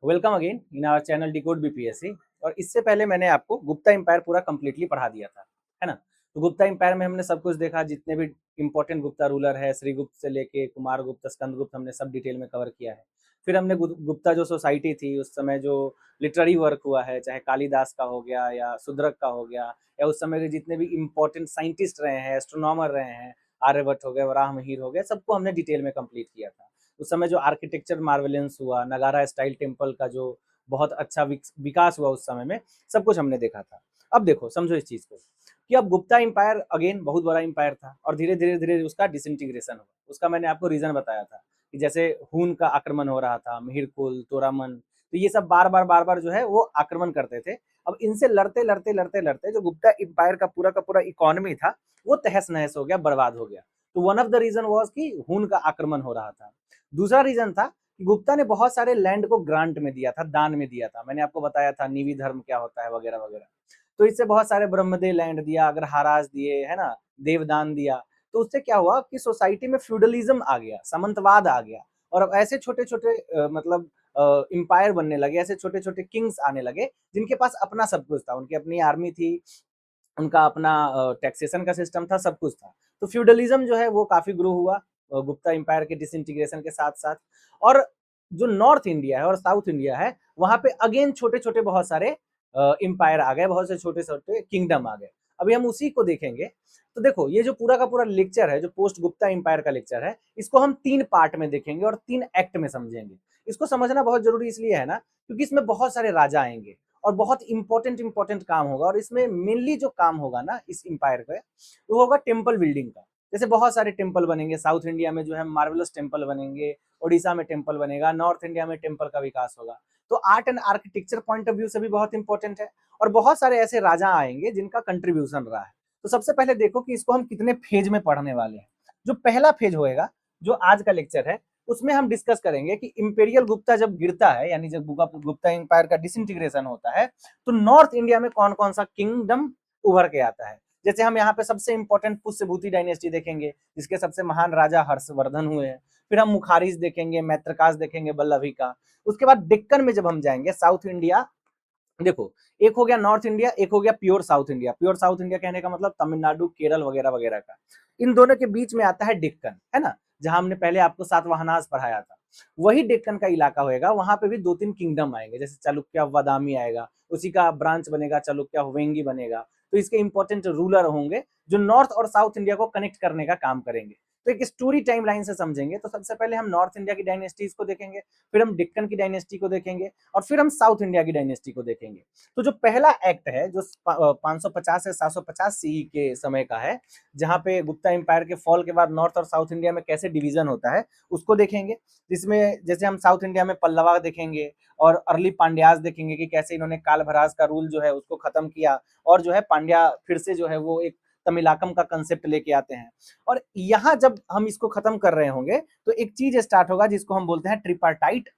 Welcome again in our channel decode BPSC. और इससे पहले मैंने आपको गुप्ता एम्पायर पूरा कंप्लीटली पढ़ा दिया था, है ना। तो गुप्ता एम्पायर में हमने सब कुछ देखा, जितने भी इंपॉर्टेंट गुप्ता रूलर है, श्रीगुप्त से लेके कुमारगुप्त, स्कंदगुप्त, हमने सब डिटेल में कवर किया है। फिर हमने गुप्ता जो सोसाइटी थी उस समय जो लिटरेरी वर्क हुआ है, चाहे कालिदास का हो गया या शूद्रक का हो गया, या उस समय के जितने भी इम्पोर्टेंट साइंटिस्ट रहे हैं, एस्ट्रोनॉमर रहे हैं, आर्यभट्ट हो गए, वराहमिहिर हो गए, सबको हमने डिटेल में कंप्लीट किया था। उस समय जो आर्किटेक्चर मार्वेलेंस हुआ, नगारा स्टाइल टेम्पल का जो बहुत अच्छा विकास हुआ उस समय में, सब कुछ हमने देखा था। अब देखो, समझो इस चीज को कि अब गुप्ता एम्पायर अगेन बहुत बड़ा एम्पायर था और धीरे धीरे धीरे उसका डिसइंटीग्रेशन हुआ। उसका मैंने आपको रीजन बताया था कि जैसे हुन का आक्रमण हो रहा था, मिहिरकुल, तोरामन, तो ये सब बार बार जो है वो आक्रमण करते थे। अब इनसे लड़ते लड़ते लड़ते लड़ते जो गुप्ता एम्पायर का पूरा इकोनॉमी था वो तहस नहस हो गया, बर्बाद हो गया। तो one of the reason was कि हुन का आक्रमण हो रहा था। दूसरा रीजन था कि गुप्ता ने बहुत सारे लैंड को ग्रांट में दिया था, दान में दिया था। मैंने आपको बताया था निवी धर्म क्या होता है वगैरह वगैरह। तो इससे बहुत सारे ब्रह्मदेव लैंड दिया, अग्रहाराज दिए, है ना, देवदान दिया। तो उससे क्या हुआ कि सोसाइटी में फ्यूडलिज्म आ गया, सामंतवाद आ गया। और अब ऐसे छोटे छोटे मतलब इंपायर बनने लगे, ऐसे छोटे छोटे किंग्स आने लगे जिनके पास अपना सब कुछ था। उनकी अपनी आर्मी थी, उनका अपना टैक्सेशन का सिस्टम था, सब कुछ था। तो फ्यूडलिज्म जो है वो काफी ग्रो हुआ गुप्ता एम्पायर के डिसइंटीग्रेशन के साथ साथ। और जो नॉर्थ इंडिया है और साउथ इंडिया है, वहां पे अगेन छोटे छोटे बहुत सारे एम्पायर आ गए, बहुत से छोटे छोटे किंगडम आ गए। अभी हम उसी को देखेंगे। तो देखो, ये जो पूरा का पूरा लेक्चर है, जो पोस्ट गुप्ता एम्पायर का लेक्चर है, इसको हम 3 पार्ट में देखेंगे और 3 एक्ट में समझेंगे। इसको समझना बहुत जरूरी इसलिए है ना, क्योंकि इसमें बहुत सारे राजा आएंगे और बहुत इंपॉर्टेंट इंपॉर्टेंट काम होगा। और इसमें मेनली जो काम होगा ना इस एम्पायर का, वो होगा टेम्पल बिल्डिंग का। जैसे बहुत सारे टेम्पल बनेंगे, साउथ इंडिया में जो है मार्वलस टेम्पल बनेंगे, ओडिशा में टेम्पल बनेगा, नॉर्थ इंडिया में टेम्पल का विकास होगा। तो art and architecture point of view से भी बहुत इंपॉर्टेंट है। और बहुत सारे ऐसे राजा आएंगे जिनका कंट्रीब्यूशन रहा है। तो सबसे पहले देखो कि इसको हम कितने फेज में पढ़ने वाले हैं। जो पहला फेज होएगा, जो आज का लेक्चर है, उसमें हम डिस्कस करेंगे कि इंपेरियल गुप्ता जब गिरता है, यानी जब गुप्ता एम्पायर का डिसइंटीग्रेशन होता है, तो नॉर्थ इंडिया में कौन कौन सा किंगडम उभर के आता है। जैसे हम यहाँ पे सबसे इंपॉर्टेंट पुष्यभूति डायनेस्टी देखेंगे, जिसके सबसे महान राजा हर्षवर्धन हुए हैं। फिर हम मुखारिज देखेंगे, मैत्रकास देखेंगे, बल्लभी का। उसके बाद डेक्कन में जब हम जाएंगे, साउथ इंडिया, देखो, एक हो गया नॉर्थ इंडिया, एक हो गया pure south India. Pure south India कहने का मतलब तमिलनाडु, केरल वगैरह वगैरह का। इन दोनों के बीच में आता है डेक्कन, है ना, जहां हमने पहले आपको सातवाहनास पढ़ाया था। वही डेक्कन का इलाका होएगा, वहां पे भी 2-3 किंगडम आएंगे, जैसे चालुक्य वादामी आएगा, उसी का ब्रांच बनेगा चालुक्य वेंगी बनेगा। तो इसके इंपॉर्टेंट रूलर होंगे जो नॉर्थ और साउथ इंडिया को कनेक्ट करने का काम करेंगे। तो एक स्टोरी टाइम लाइन से समझेंगे तो सबसे पहले हम नॉर्थ इंडिया की डायनेस्टीज को देखेंगे, फिर हम डेक्कन की डायनेस्टी को देखेंगे, और फिर हम साउथ इंडिया की डायनेस्टी को देखेंगे। तो जो पहला एक्ट है, जो 550 से 750 सीई के समय का है, जहां पे गुप्ता एम्पायर के फॉल के बाद नॉर्थ और साउथ इंडिया में कैसे डिवीजन होता है, उसको देखेंगे। जिसमें जैसे हम साउथ इंडिया में पल्लवा देखेंगे और अर्ली पांड्याज देखेंगे कि कैसे इन्होंने कालभराज का रूल जो है उसको खत्म किया, और जो है पांड्या फिर से जो है वो एक तमिलाकम का कंसेप्ट लेके आते हैं। और यहाँ जब हम इसको खत्म कर रहे होंगे तो एक चीज स्टार्ट होगा जिसको हम बोलते हैं ट्रिपार्टाइट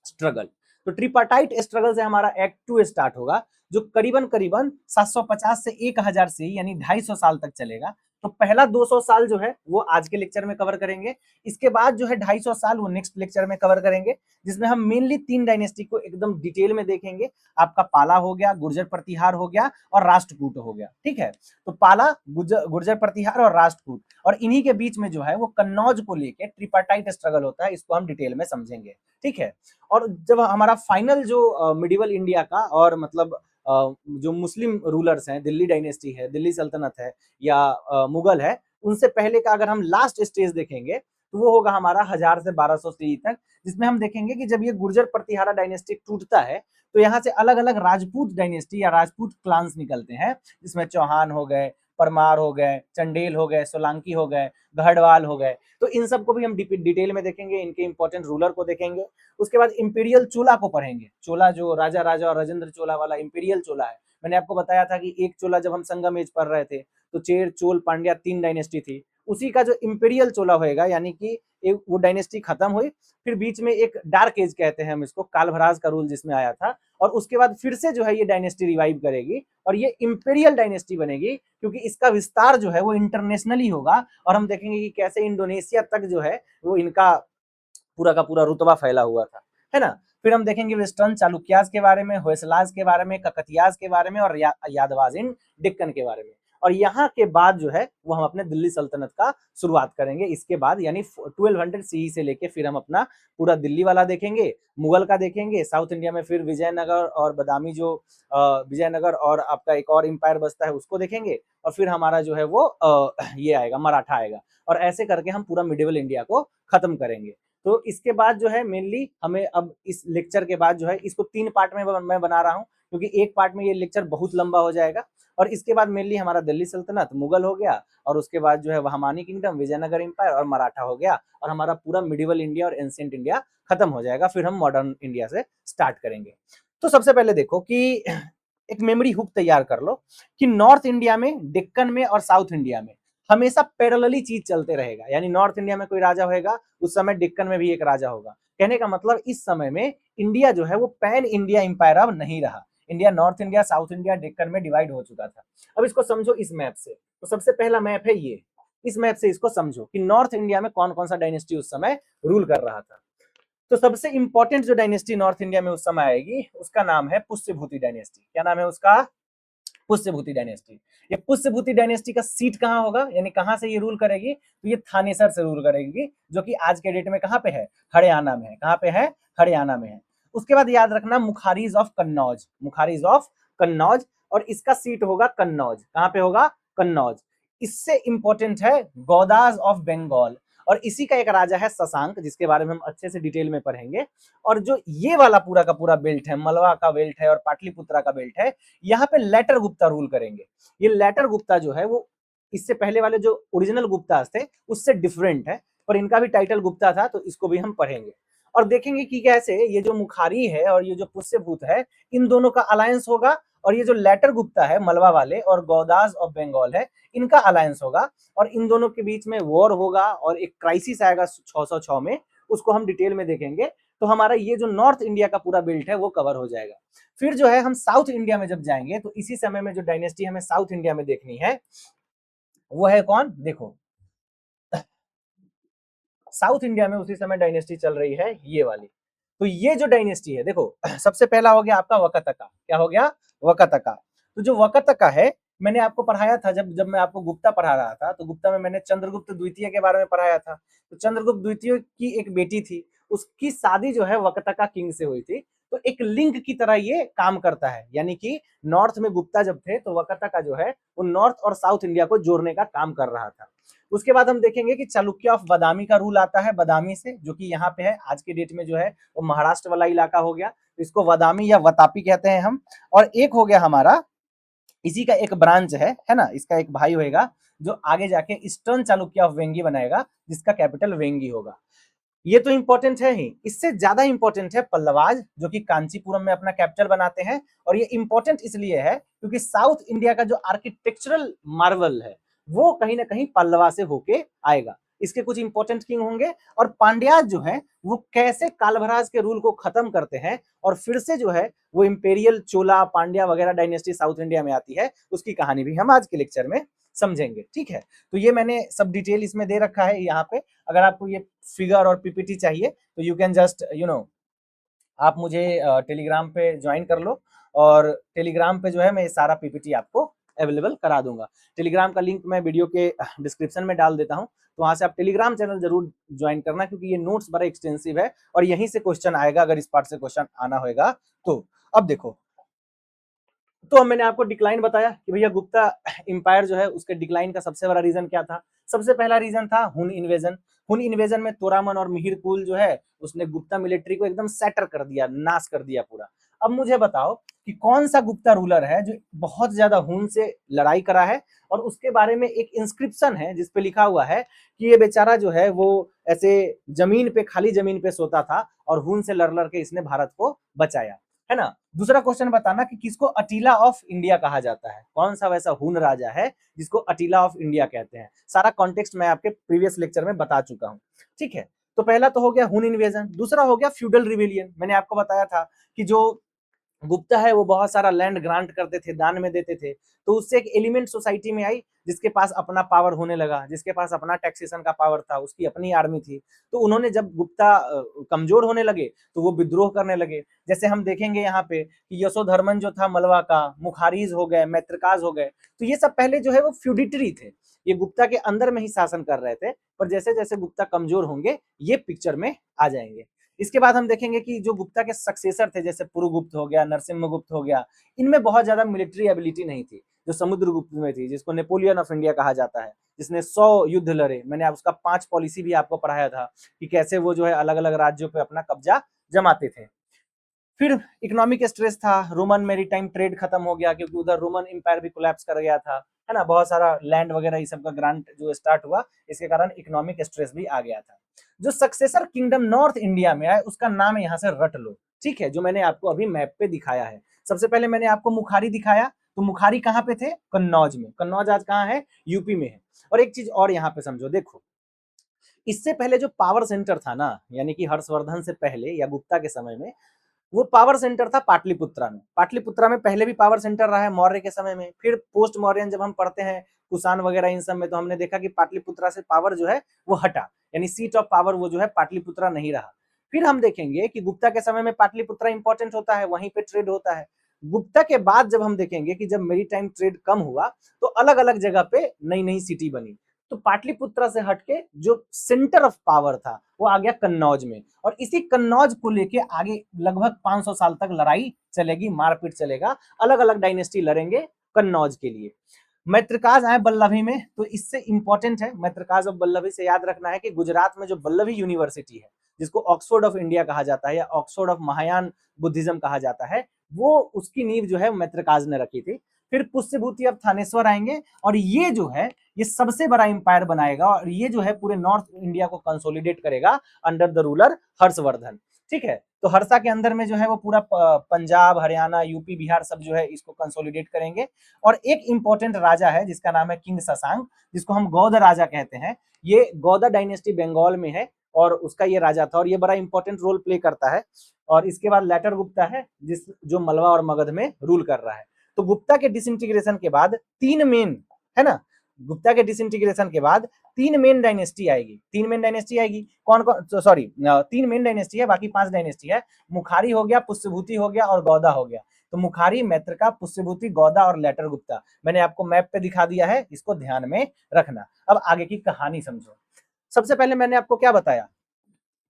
स्ट्रगल। तो ट्रिपार्टाइट स्ट्रगल से हमारा एक्ट 2 स्टार्ट होगा, जो करीबन करीबन 750 से 1000 से यानी 250 साल तक चलेगा। तो पहला 200 साल जो है वो आज के लेक्चर में कवर करेंगे। इसके बाद जो है 250 साल वो नेक्स्ट लेक्चर में कवर करेंगे, जिसमें हम मेनली 3 डायनेस्टी को एकदम डिटेल में देखेंगे। आपका पाला हो गया, गुर्जर प्रतिहार हो गया, और राष्ट्रकूट हो गया। ठीक है, तो पाला, गुर्जर प्रतिहार और राष्ट्रकूट, और इन्हीं के बीच में जो है वो कन्नौज को लेके ट्रिपार्टाइट स्ट्रगल होता है। इसको हम डिटेल में समझेंगे। ठीक है, और जब हमारा फाइनल जो मिडिवल इंडिया का और मतलब जो मुस्लिम रूलर्स हैं, दिल्ली डायनेस्टी है, दिल्ली सल्तनत है, या मुगल है, उनसे पहले का अगर हम लास्ट स्टेज देखेंगे तो वो होगा हमारा 1000 से 1200 सी तक, जिसमें हम देखेंगे कि जब ये गुर्जर प्रतिहारा डायनेस्टी टूटता है तो यहाँ से अलग अलग राजपूत डायनेस्टी या राजपूत क्लान्स निकलते हैं, जिसमें चौहान हो गए, परमार हो गए, चंडेल हो गए, सोलंकी हो गए, गढ़वाल हो गए। तो इन सबको भी हम डिटेल में देखेंगे, इनके इंपॉर्टेंट रूलर को देखेंगे। उसके बाद इंपीरियल चोला को पढ़ेंगे। चोला जो राजा राजा और राजेंद्र चोला वाला इंपीरियल चोला है, मैंने आपको बताया था कि एक चोला जब हम संगम एज पढ़ रहे थे तो चेर, चोल, पांड्या 3 डायनेस्टी थी। उसी का जो इंपीरियल चोला होएगा, यानी कि एक वो डायनेस्टी खत्म हुई, फिर बीच में एक डार्क एज कहते हैं हम इसको, कालभराज का रूल जिसमें आया था, और उसके बाद फिर से जो है ये डायनेस्टी रिवाइव करेगी और ये इंपीरियल डायनेस्टी बनेगी, क्योंकि इसका विस्तार जो है वो इंटरनेशनली होगा। और हम देखेंगे कि कैसे इंडोनेशिया तक जो है वो इनका पूरा का पूरा रुतबा फैला हुआ था, है ना। फिर हम देखेंगे वेस्टर्न चालुक्यास के बारे में, होयसलास के बारे में, ककतियास के बारे में और यादवाज इन डेक्कन के बारे में। और यहाँ के बाद जो है वो हम अपने दिल्ली सल्तनत का शुरुआत करेंगे इसके बाद, यानी 1200 सीई से लेके फिर हम अपना पूरा दिल्ली वाला देखेंगे, मुगल का देखेंगे, साउथ इंडिया में फिर विजयनगर और बदामी जो विजयनगर और आपका एक और एम्पायर बसता है उसको देखेंगे, और फिर हमारा जो है वो ये आएगा मराठा आएगा, और ऐसे करके हम पूरा मिडिवल इंडिया को खत्म करेंगे। तो इसके बाद जो है मेनली हमें अब इस लेक्चर के बाद जो है इसको 3 पार्ट में मैं बना रहा हूँ, क्योंकि एक पार्ट में ये लेक्चर बहुत लंबा हो जाएगा। और इसके बाद मेनली हमारा दिल्ली सल्तनत, मुगल हो गया, और उसके बाद जो है बहमानी किंगडम, विजयनगर एम्पायर और मराठा हो गया, और हमारा पूरा मिडिवल इंडिया और एंशिएंट इंडिया खत्म हो जाएगा। फिर हम मॉडर्न इंडिया से स्टार्ट करेंगे। तो सबसे पहले देखो कि एक मेमोरी हुक तैयार कर लो कि नॉर्थ इंडिया में, डेक्कन में और साउथ इंडिया में हमेशा पैरेलली चीज चलते रहेगा, यानी नॉर्थ इंडिया में कोई राजा होगा उस समय डेक्कन में भी एक राजा होगा। कहने का मतलब इस समय में इंडिया जो है वो पैन इंडिया एम्पायर अब नहीं रहा। India north India, south India, Deccan में डिवाइड हो चुका था। अब इसको समझो इस मैप से। तो सबसे पहला मैप है ये, इस मैप से इसको समझो कि नॉर्थ इंडिया में कौन कौन सा डायनेस्टी उस समय रूल कर रहा था। तो सबसे इंपॉर्टेंट जो डायनेस्टी नॉर्थ इंडिया में उस समय आएगी उसका नाम है पुष्यभूति डायनेस्टी। क्या नाम है उसका? पुष्यभूति डायनेस्टी। ये पुष्यभूति डायनेस्टी का सीट कहाँ होगा, यानी कहाँ से ये रूल करेगी? तो ये थानेसर से रूल करेगी, जो कि आज के डेट में कहाँ पे है? हरियाणा में है। कहाँ पे है? हरियाणा में है। उसके बाद याद रखना मुखारीज ऑफ कन्नौज, मुखारीज ऑफ कन्नौज, और इसका सीट होगा कन्नौज। कहाँ पे होगा? कन्नौज। इससे इंपॉर्टेंट है गौदास ऑफ बंगाल, और इसी का एक राजा है शशांक, जिसके बारे में हम अच्छे से डिटेल में पढ़ेंगे। और जो ये वाला पूरा का पूरा बेल्ट है, मलवा का बेल्ट है और पाटलिपुत्रा का बेल्ट है, यहाँ पे लेटर गुप्ता रूल करेंगे। ये लेटर गुप्ता जो है वो इससे पहले वाले जो ओरिजिनल गुप्ता थे उससे डिफरेंट है, पर इनका भी टाइटल गुप्ता था, तो इसको भी हम पढ़ेंगे और देखेंगे कि कैसे ये जो मुखारी है और ये जो पुष्यभूत है इन दोनों का अलायंस होगा, और ये जो लेटर गुप्ता है मलवा वाले और गौदास ऑफ बंगाल है इनका अलायंस होगा, और इन दोनों के बीच में वॉर होगा और एक क्राइसिस आएगा 606 में, उसको हम डिटेल में देखेंगे। तो हमारा ये जो नॉर्थ इंडिया का पूरा बेल्ट है वो कवर हो जाएगा। फिर जो है हम साउथ इंडिया में जब जाएंगे तो इसी समय में जो डायनेस्टी हमें साउथ इंडिया में देखनी है वो है कौन? देखो साउथ इंडिया में उसी समय डायनेस्टी चल रही है ये वाली। तो ये जो डायनेस्टी है देखो सबसे पहला हो गया आपका वकतका। क्या हो गया? वकतका। तो जो वकतका है मैंने आपको पढ़ाया था, जब जब मैं आपको गुप्ता पढ़ा रहा था तो गुप्ता में मैंने चंद्रगुप्त द्वितीय के बारे में पढ़ाया था। तो चंद्रगुप्त द्वितीय की एक बेटी थी, उसकी शादी जो है वकतका किंग से हुई थी। तो एक लिंक की तरह ये काम करता है, यानी कि नॉर्थ में गुप्ता जब थे तो वकतका जो है वो नॉर्थ और साउथ इंडिया को जोड़ने का काम कर रहा था। उसके बाद हम देखेंगे कि चालुक्य ऑफ बादामी का रूल आता है बदामी से, जो कि यहाँ पे है आज के डेट में जो है वो महाराष्ट्र वाला इलाका हो गया, तो इसको बादामी या वतापी कहते हैं हम। और एक हो गया हमारा इसी का एक ब्रांच है ना, इसका एक भाई होगा जो आगे जाके ईस्टर्न चालुक्य ऑफ वेंगी बनाएगा, जिसका कैपिटल वेंगी होगा। ये तो इंपॉर्टेंट है ही, इससे ज्यादा इंपॉर्टेंट है पल्लवाज, जो कि कांचीपुरम में अपना कैपिटल बनाते हैं। और ये इंपॉर्टेंट इसलिए है क्योंकि साउथ इंडिया का जो आर्किटेक्चरल मार्वल है वो कहीं ना कहीं पल्लवा से होके आएगा। इसके कुछ इंपॉर्टेंट किंग होंगे, और पांड्याज जो है वो कैसे कालभराज के रूल को खत्म करते हैं और फिर से जो है वो इंपेरियल चोला पांड्या वगैरह डायनेस्टी साउथ इंडिया में आती है, उसकी कहानी भी हम आज के लेक्चर में समझेंगे। ठीक है, तो ये मैंने सब डिटेल इसमें दे रखा है यहाँ पे। अगर आपको ये फिगर और पीपीटी चाहिए तो यू कैन जस्ट आप मुझे टेलीग्राम पे ज्वाइन कर लो, और टेलीग्राम पे जो है मैं सारा पीपीटी आपको अवेलेबल करा दूंगा। टेलीग्राम का लिंक मैं वीडियो के डिस्क्रिप्शन में डाल देता हूँ, तो वहां से आप टेलीग्राम चैनल जरूर ज्वाइन करना, क्योंकि ये नोट्स बड़ा एक्सटेंसिव है और यहीं से क्वेश्चन आएगा अगर इस पार्ट से क्वेश्चन आना होगा तो। अब देखो, तो अब मैंने आपको डिक्लाइन बताया कि भैया गुप्ता एम्पायर जो है उसके डिक्लाइन का सबसे बड़ा रीजन क्या था? सबसे पहला रीजन था हुन इन्वेजन। हुन इन्वेजन में तोरामन और मिहिर कुल जो है उसने गुप्ता मिलिट्री को एकदम सैटर कर दिया, नाश कर दिया पूरा। अब मुझे बताओ कि कौन सा गुप्ता रूलर है जो बहुत ज्यादा हुन से लड़ाई करा है, और उसके बारे में एक इंस्क्रिप्शन है जिसपे लिखा हुआ है कि ये बेचारा जो है वो ऐसे जमीन पे, खाली जमीन पे सोता था और हुन से लड़ लड़ के इसने भारत को बचाया, है ना। दूसरा क्वेश्चन बताना कि किसको अटीला ऑफ इंडिया कहा जाता है? कौन सा वैसा हुन राजा है जिसको अटीला ऑफ इंडिया कहते हैं? सारा कॉन्टेक्स्ट मैं आपके प्रीवियस लेक्चर में बता चुका हूं। ठीक है, तो पहला तो हो गया हुन इन्वेजन। दूसरा हो गया फ्यूडल रिवेलियन। मैंने आपको बताया था कि जो गुप्ता है वो बहुत सारा लैंड ग्रांट करते थे, दान में देते थे, तो उससे एक एलिमेंट सोसाइटी में आई जिसके पास अपना पावर होने लगा, जिसके पास अपना टैक्सेशन का पावर था, उसकी अपनी आर्मी थी। तो उन्होंने जब गुप्ता कमजोर होने लगे तो वो विद्रोह करने लगे। जैसे हम देखेंगे यहाँ पे कि यशोधर्मन जो था मलवा का, मुखारीज हो गए, मैत्रकाज हो गए, तो ये सब पहले जो है वो फ्यूडिटरी थे, ये गुप्ता के अंदर में ही शासन कर रहे थे, पर जैसे जैसे गुप्ता कमजोर होंगे ये पिक्चर में आ जाएंगे। इसके बाद हम देखेंगे कि जो गुप्ता के सक्सेसर थे, जैसे पुरुगुप्त हो गया, नरसिम्हगुप्त हो गया, इनमें बहुत ज्यादा मिलिट्री एबिलिटी नहीं थी जो समुद्रगुप्त में थी, जिसको नेपोलियन ऑफ इंडिया कहा जाता है, जिसने 100 युद्ध लड़े। मैंने उसका 5 पॉलिसी भी आपको पढ़ाया था कि कैसे वो जो है अलग अलग राज्यों पे अपना कब्जा जमाते थे। फिर इकोनॉमिक स्ट्रेस था, रोमन मेरीटाइम ट्रेड खत्म हो गया क्योंकि उधर रोमन एम्पायर भी कोलैप्स कर गया था, है ना, बहुत सारा लैंड वगैरह ये सब का ग्रांट जो स्टार्ट हुआ, इसके कारण इकोनॉमिक स्ट्रेस भी आ गया था। जो सक्सेसर किंगडम नॉर्थ इंडिया में आए उसका नाम यहाँ से रट लो, ठीक है, जो मैंने आपको अभी मैप पे दिखाया है। सबसे पहले मैंने आपको मुखारी दिखाया, तो मुखारी कहाँ पे थे? कन्नौज में। कन्नौज आज कहाँ है? यूपी में है। और एक चीज और यहाँ पे समझो, देखो इससे पहले जो पावर सेंटर था ना, यानी कि हर्षवर्धन से पहले या गुप्ता के समय में, वो पावर सेंटर था पाटलिपुत्रा में। पाटलिपुत्रा में पहले भी पावर सेंटर रहा है मौर्य के समय में। फिर पोस्ट मौर्यन जब हम पढ़ते हैं कुषाण वगैरह इन सब में, तो हमने देखा कि पाटलिपुत्रा से पावर जो है वो हटा, यानी सीट ऑफ पावर वो जो है पाटलिपुत्रा नहीं रहा। फिर हम देखेंगे कि गुप्ता के समय में पाटलिपुत्रा इंपॉर्टेंट होता है, वहीं पे ट्रेड होता है। गुप्ता के बाद जब हम देखेंगे कि जब मेरी टाइम ट्रेड कम हुआ तो अलग अलग जगह पे नई नई सिटी बनी, तो पाटलिपुत्रा से हटके जो सेंटर ऑफ पावर था वो आ गया कन्नौज में, और इसी कन्नौज को लेके आगे लगभग 500 साल तक लड़ाई चलेगी, मारपीट चलेगा, अलग अलग डायनेस्टी लड़ेंगे कन्नौज के लिए। मैत्रकाज आए बल्लभी में, तो इससे इंपॉर्टेंट है मैत्रकाज ऑफ बल्लभी से याद रखना है कि गुजरात में जो बल्लभी यूनिवर्सिटी है, जिसको ऑक्सफोर्ड ऑफ इंडिया कहा जाता है या ऑक्सफोर्ड ऑफ महायान बुद्धिज्म कहा जाता है, वो उसकी नींव जो है मैत्रकाज ने रखी थी। फिर पुष्यभूति अब थानेश्वर आएंगे, और ये जो है ये सबसे बड़ा एम्पायर बनाएगा, और ये जो है पूरे नॉर्थ इंडिया को कंसोलिडेट करेगा अंडर द रूलर हर्षवर्धन, ठीक है। तो हर्षा के अंदर में जो है वो पूरा पंजाब, हरियाणा, यूपी, बिहार सब जो है इसको कंसोलिडेट करेंगे। और एक इंपॉर्टेंट राजा है जिसका नाम है किंग शशांक, जिसको हम गौड़ राजा कहते हैं। ये गौड़ डायनेस्टी बंगाल में है और उसका ये राजा था, और ये बड़ा इंपॉर्टेंट रोल प्ले करता है। और इसके बाद लेटर गुप्ता है जिस जो मलवा और मगध में रूल कर रहा है। तो गुप्ता के डिसइंटीग्रेशन के बाद 3 मेन, है ना, गुप्ता के डिसइंटीग्रेशन के बाद 3 मेन डायनेस्टी आएगी। 3 मेन डायनेस्टी आएगी, कौन कौन, सॉरी 3 मेन डायनेस्टी है, बाकी 5 डायनेस्टी है। मुखारी हो गया, पुष्यभूति हो गया और गौड़ा हो गया। तो मुखारी, मैत्रका, पुष्यभूति, गौड़ा और लेटर गुप्ता मैंने आपको मैप पे दिखा दिया है, इसको ध्यान में रखना। अब आगे की कहानी समझो। सबसे पहले मैंने आपको क्या बताया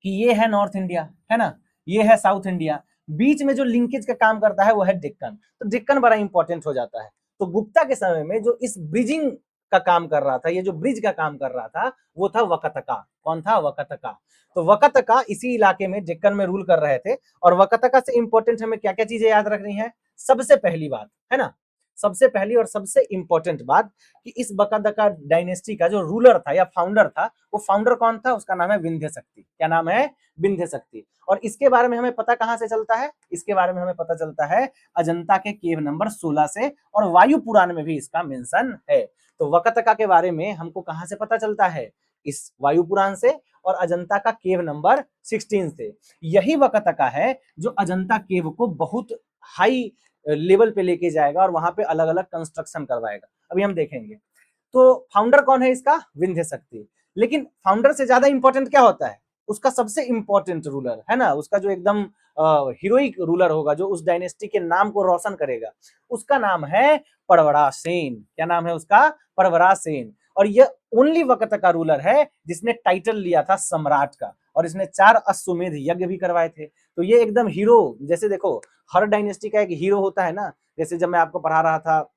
कि ये है नॉर्थ इंडिया, है ना, ये है साउथ इंडिया, बीच में जो लिंकेज का काम करता है वो है डेक्कन। तो डेक्कन बड़ा इंपॉर्टेंट हो जाता है। तो गुप्ता के समय में जो इस ब्रिजिंग का काम कर रहा था, ये जो ब्रिज का काम कर रहा था, वो था वकतका। कौन था? वकतका। तो वकतका इसी इलाके में डेक्कन में रूल कर रहे थे। और वकतका से इंपॉर्टेंट हमें क्या क्या चीजें याद रखनी है? सबसे पहली बात, है ना, सबसे पहली और सबसे इंपॉर्टेंट बात कि इस वकतका डायनेस्टी का जो रूलर था या फाउंडर था, वो फाउंडर कौन था? उसका नाम है विंध्य शक्ति। क्या नाम है? विंध्य शक्ति। और इसके बारे में हमें पता कहां से चलता है? इसके बारे में हमें पता चलता है अजंता के केव नंबर 16 से, और वायु पुराण में भी इसका मेंशन है। तो वकतका के बारे में हमको कहां से पता चलता है? इस वायु पुराण से, और अजंता का केव नंबर 16 से। यही वकतका है जो अजंता केव को बहुत हाई लेवल पे लेके जाएगा और वहां पे अलग अलग कंस्ट्रक्शन करवाएगा। अभी हम देखेंगे। तो फाउंडर कौन है इसका? विंध्य शक्ति। लेकिन फाउंडर से ज्यादा इंपॉर्टेंट क्या होता है? उसका सबसे इंपॉर्टेंट रूलर, है ना, उसका जो एकदम हीरोइक रूलर होगा, जो उस डायनेस्टी के नाम को रोशन करेगा, उसका नाम है परवरा सेन। क्या नाम है उसका? परवरा सेन। और ये ओनली वक्त का रूलर है जिसने टाइटल लिया था सम्राट का, और इसने 4 अश्वमेध यज्ञ भी करवाए थे। तो ये एकदम हीरो, जैसे देखो हर डायनेस्टी का एक हीरो होता है ना, जैसे जब मैं आपको पढ़ा रहा था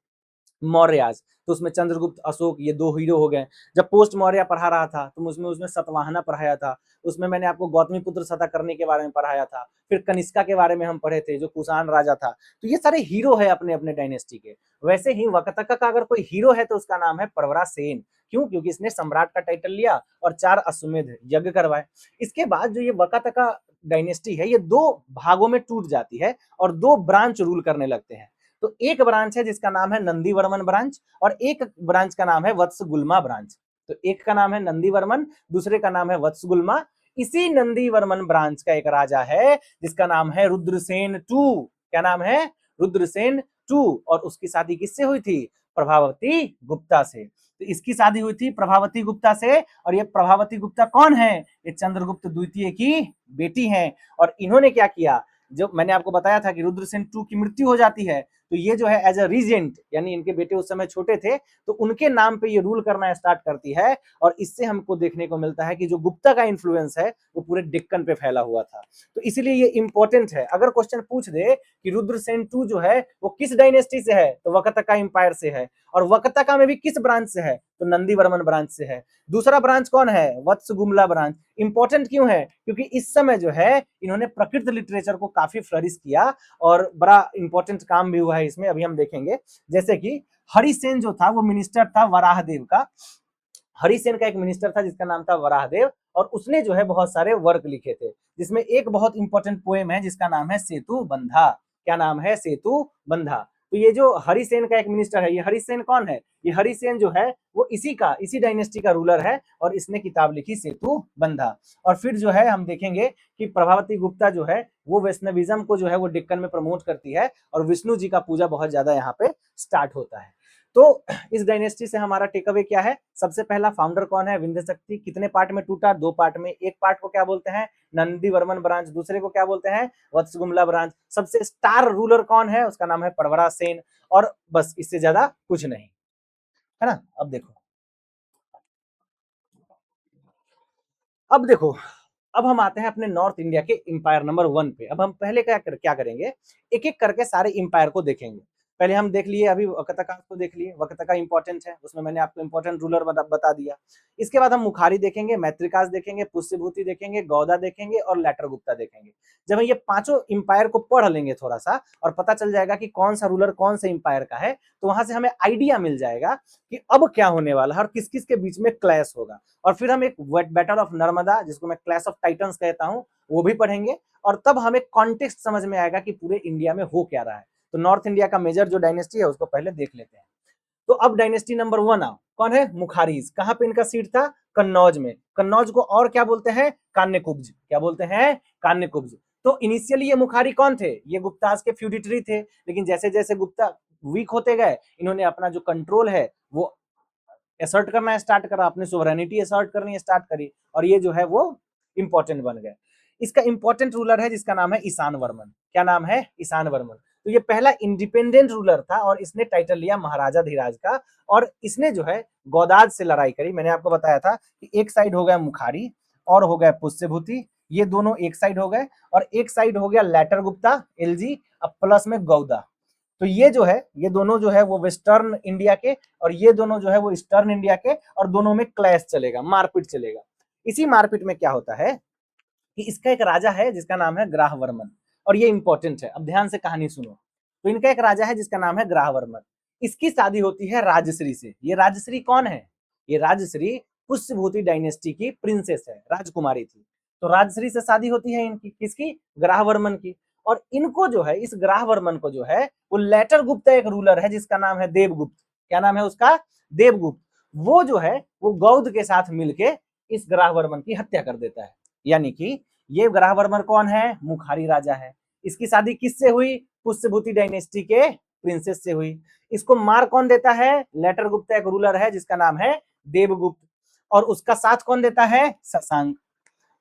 मौर्याज, तो उसमें चंद्रगुप्त, अशोक, ये 2 हीरो हो गए। जब पोस्ट मौर्य पढ़ा रहा था तो उसमें उसमें सतवाहना पढ़ाया था, उसमें मैंने आपको गौतमी पुत्र शतकर्णी के बारे में पढ़ाया था। फिर कनिष्का के बारे में हम पढ़े थे, जो कुषाण राजा था। तो ये सारे हीरो है अपने अपने डायनेस्टी के। वैसे ही वकतका का अगर कोई हीरो है तो उसका नाम है परवरा सेन। क्यों? क्योंकि इसने सम्राट का टाइटल लिया और 4 अश्वमेध यज्ञ करवाए। इसके बाद जो ये वकतका डायनेस्टी है, ये 2 भागों में टूट जाती है और 2 ब्रांच रूल करने लगते हैं। तो एक ब्रांच है जिसका नाम है नंदीवर्मन ब्रांच, और एक ब्रांच का नाम है वत्सगुल्मा ब्रांच। तो एक का नाम है नंदीवर्मन, दूसरे का नाम है वत्सगुल्मा। इसी नंदीवर्मन ब्रांच का एक राजा है जिसका नाम है रुद्रसेन टू। क्या नाम है? रुद्रसेन टू। और उसकी शादी किससे हुई थी? प्रभावती गुप्ता से। तो इसकी शादी हुई थी प्रभावती गुप्ता से। और ये प्रभावती गुप्ता कौन है? ये चंद्रगुप्त द्वितीय की बेटी हैं। और इन्होंने क्या किया, जो मैंने आपको बताया था कि रुद्रसेन टू की मृत्यु हो जाती है, तो ये जो है एज अ रीजेंट, यानी इनके बेटे उस समय छोटे थे, तो उनके नाम पे ये रूल करना स्टार्ट करती है। और इससे हमको देखने को मिलता है कि जो गुप्ता का इन्फ्लुएंस है वो पूरे डेक्कन पे फैला हुआ था। तो इसीलिए ये इंपॉर्टेंट है। अगर क्वेश्चन पूछ दे कि रुद्रसेन टू जो है वो किस डायनेस्टी से है, तो वकतका इंपायर से है। और वकतका में भी किस ब्रांच से है? तो नंदीवर्मन ब्रांच से है। दूसरा ब्रांच कौन है? वत्सगुमला ब्रांच। इंपॉर्टेंट क्यों है? क्योंकि इस समय जो है इन्होंने प्रकृत लिटरेचर को काफी फ्लरिश किया और बड़ा इंपॉर्टेंट काम भी हुआ है इसमें, अभी हम देखेंगे। जैसे कि हरिसेन जो था वो मिनिस्टर था वराहदेव का। हरिसेन का एक मिनिस्टर था जिसका नाम था वराहदेव, और उसने जो है बहुत सारे वर्क लिखे थे, जिसमें एक बहुत इंपॉर्टेंट पोएम है जिसका नाम है सेतु बंधा। क्या नाम है? सेतु बंधा। तो ये जो हरिसेन का एक मिनिस्टर है, ये हरिसेन कौन है? ये हरिसेन जो है वो इसी डायनेस्टी का रूलर है, और इसने किताब लिखी सेतु बंधा। और फिर जो है हम देखेंगे कि प्रभावती गुप्ता जो है वो वैष्णविज्म को जो है वो डेक्कन में प्रमोट करती है, और विष्णु जी का पूजा बहुत ज्यादा यहाँ पे स्टार्ट होता है। तो इस डायनेस्टी से हमारा टेक अवे क्या है? सबसे पहला फाउंडर कौन है? विंध्य शक्ति। कितने पार्ट में टूटा? 2 पार्ट में। एक पार्ट को क्या बोलते हैं? नंदीवर्मन ब्रांच। दूसरे को क्या बोलते हैं? वत्सगुमला ब्रांच। सबसे स्टार रूलर कौन है? उसका नाम है प्रवरा सेन। और बस, इससे ज्यादा कुछ नहीं, है ना। अब देखो, अब हम आते हैं अपने नॉर्थ इंडिया के इंपायर नंबर 1 पे। अब हम पहले क्या करेंगे, एक एक करके सारे इंपायर को देखेंगे। पहले हम देख लिए, अभी वकतका को देख लिए। वकतका इंपॉर्टेंट है, उसमें मैंने आपको इंपॉर्टेंट रूलर बता दिया। इसके बाद हम मुखारी देखेंगे, मैत्रिकास देखेंगे, पुष्यभूति देखेंगे, गौदा देखेंगे और लेटर गुप्ता देखेंगे। जब हम ये पांचों इंपायर को पढ़ लेंगे थोड़ा सा, और पता चल जाएगा कि कौन सा रूलर कौन से इंपायर का है, तो वहां से हमें आइडिया मिल जाएगा कि अब क्या होने वाला है और किस किस के बीच में क्लैश होगा। और फिर हम एक बैटल ऑफ नर्मदा, जिसको मैं क्लैश ऑफ टाइटन्स कहता हूं, वो भी पढ़ेंगे। और तब हमें कॉन्टेक्स्ट समझ में आएगा कि पूरे इंडिया में हो क्या रहा है। तो नॉर्थ इंडिया का मेजर जो डायनेस्टी है उसको पहले देख लेते हैं। तो अब डायनेस्टी नंबर 1 आओ, कौन है? मुखारीज। कहां पे इनका सीट था? कन्नौज में। कन्नौज को और क्या बोलते हैं? कान्यकुब्ज। क्या बोलते हैं? कान्यकुब्ज। तो इनिशियली ये मुखारी कौन थे? ये गुप्ताज के फ्यूडिटरी थे, लेकिन जैसे जैसे गुप्ता वीक होते गए, इन्होंने अपना जो कंट्रोल है वो असर्ट करना स्टार्ट करा, अपनी सोवरेनिटी असर्ट करनी स्टार्ट करी, और ये जो है वो इंपॉर्टेंट बन गए। इसका इंपॉर्टेंट रूलर है जिसका नाम है ईशान वर्मन। क्या नाम है? ईशान वर्मन। तो ये पहला इंडिपेंडेंट रूलर था, और इसने टाइटल लिया महाराजा धीराज का। और इसने जो है गौदाज से लड़ाई करी। मैंने आपको बताया था कि एक साइड हो गया मुखारी और हो गया पुष्यभूति, ये दोनों एक साइड हो गए, और एक साइड हो गया लेटर गुप्ता एलजी, अब प्लस में गौदा। तो ये जो है, ये दोनों जो है वो वेस्टर्न इंडिया के, और ये दोनों जो है वो ईस्टर्न इंडिया के, और दोनों में क्लैश चलेगा, मारपीट चलेगा। इसी मारपीट में क्या होता है कि इसका एक राजा है जिसका नाम है ग्राहवर्मन, और ये इंपॉर्टेंट है, अब ध्यान से कहानी सुनो। तो इनका एक राजा है जिसका नाम है ग्राहवर्मन। इसकी शादी होती है राजश्री से। ये राजश्री कौन है? ये राजश्री पुष्यभूति डायनेस्टी की प्रिंसेस है, राजकुमारी थी। तो राजश्री से शादी होती है इनकी, किसकी? ग्राहवर्मन की। और इनको जो है, इस ग्राहवर्मन को जो है वो लेटर गुप्ता एक रूलर है जिसका नाम है देवगुप्त। क्या नाम है उसका? देवगुप्त। वो जो है वो गौद के साथ मिलके इस ग्राहवर्मन की हत्या कर देता है। यानी कि ये ग्राहवर्मन कौन है? मुखारी राजा है। इसकी शादी किससे हुई? पुष्यभूति डायनेस्टी के प्रिंसेस से हुई। इसको मार कौन देता है? लेटर गुप्ता एक रूलर है जिसका नाम है देवगुप्त। और उसका साथ कौन देता है? शशांक।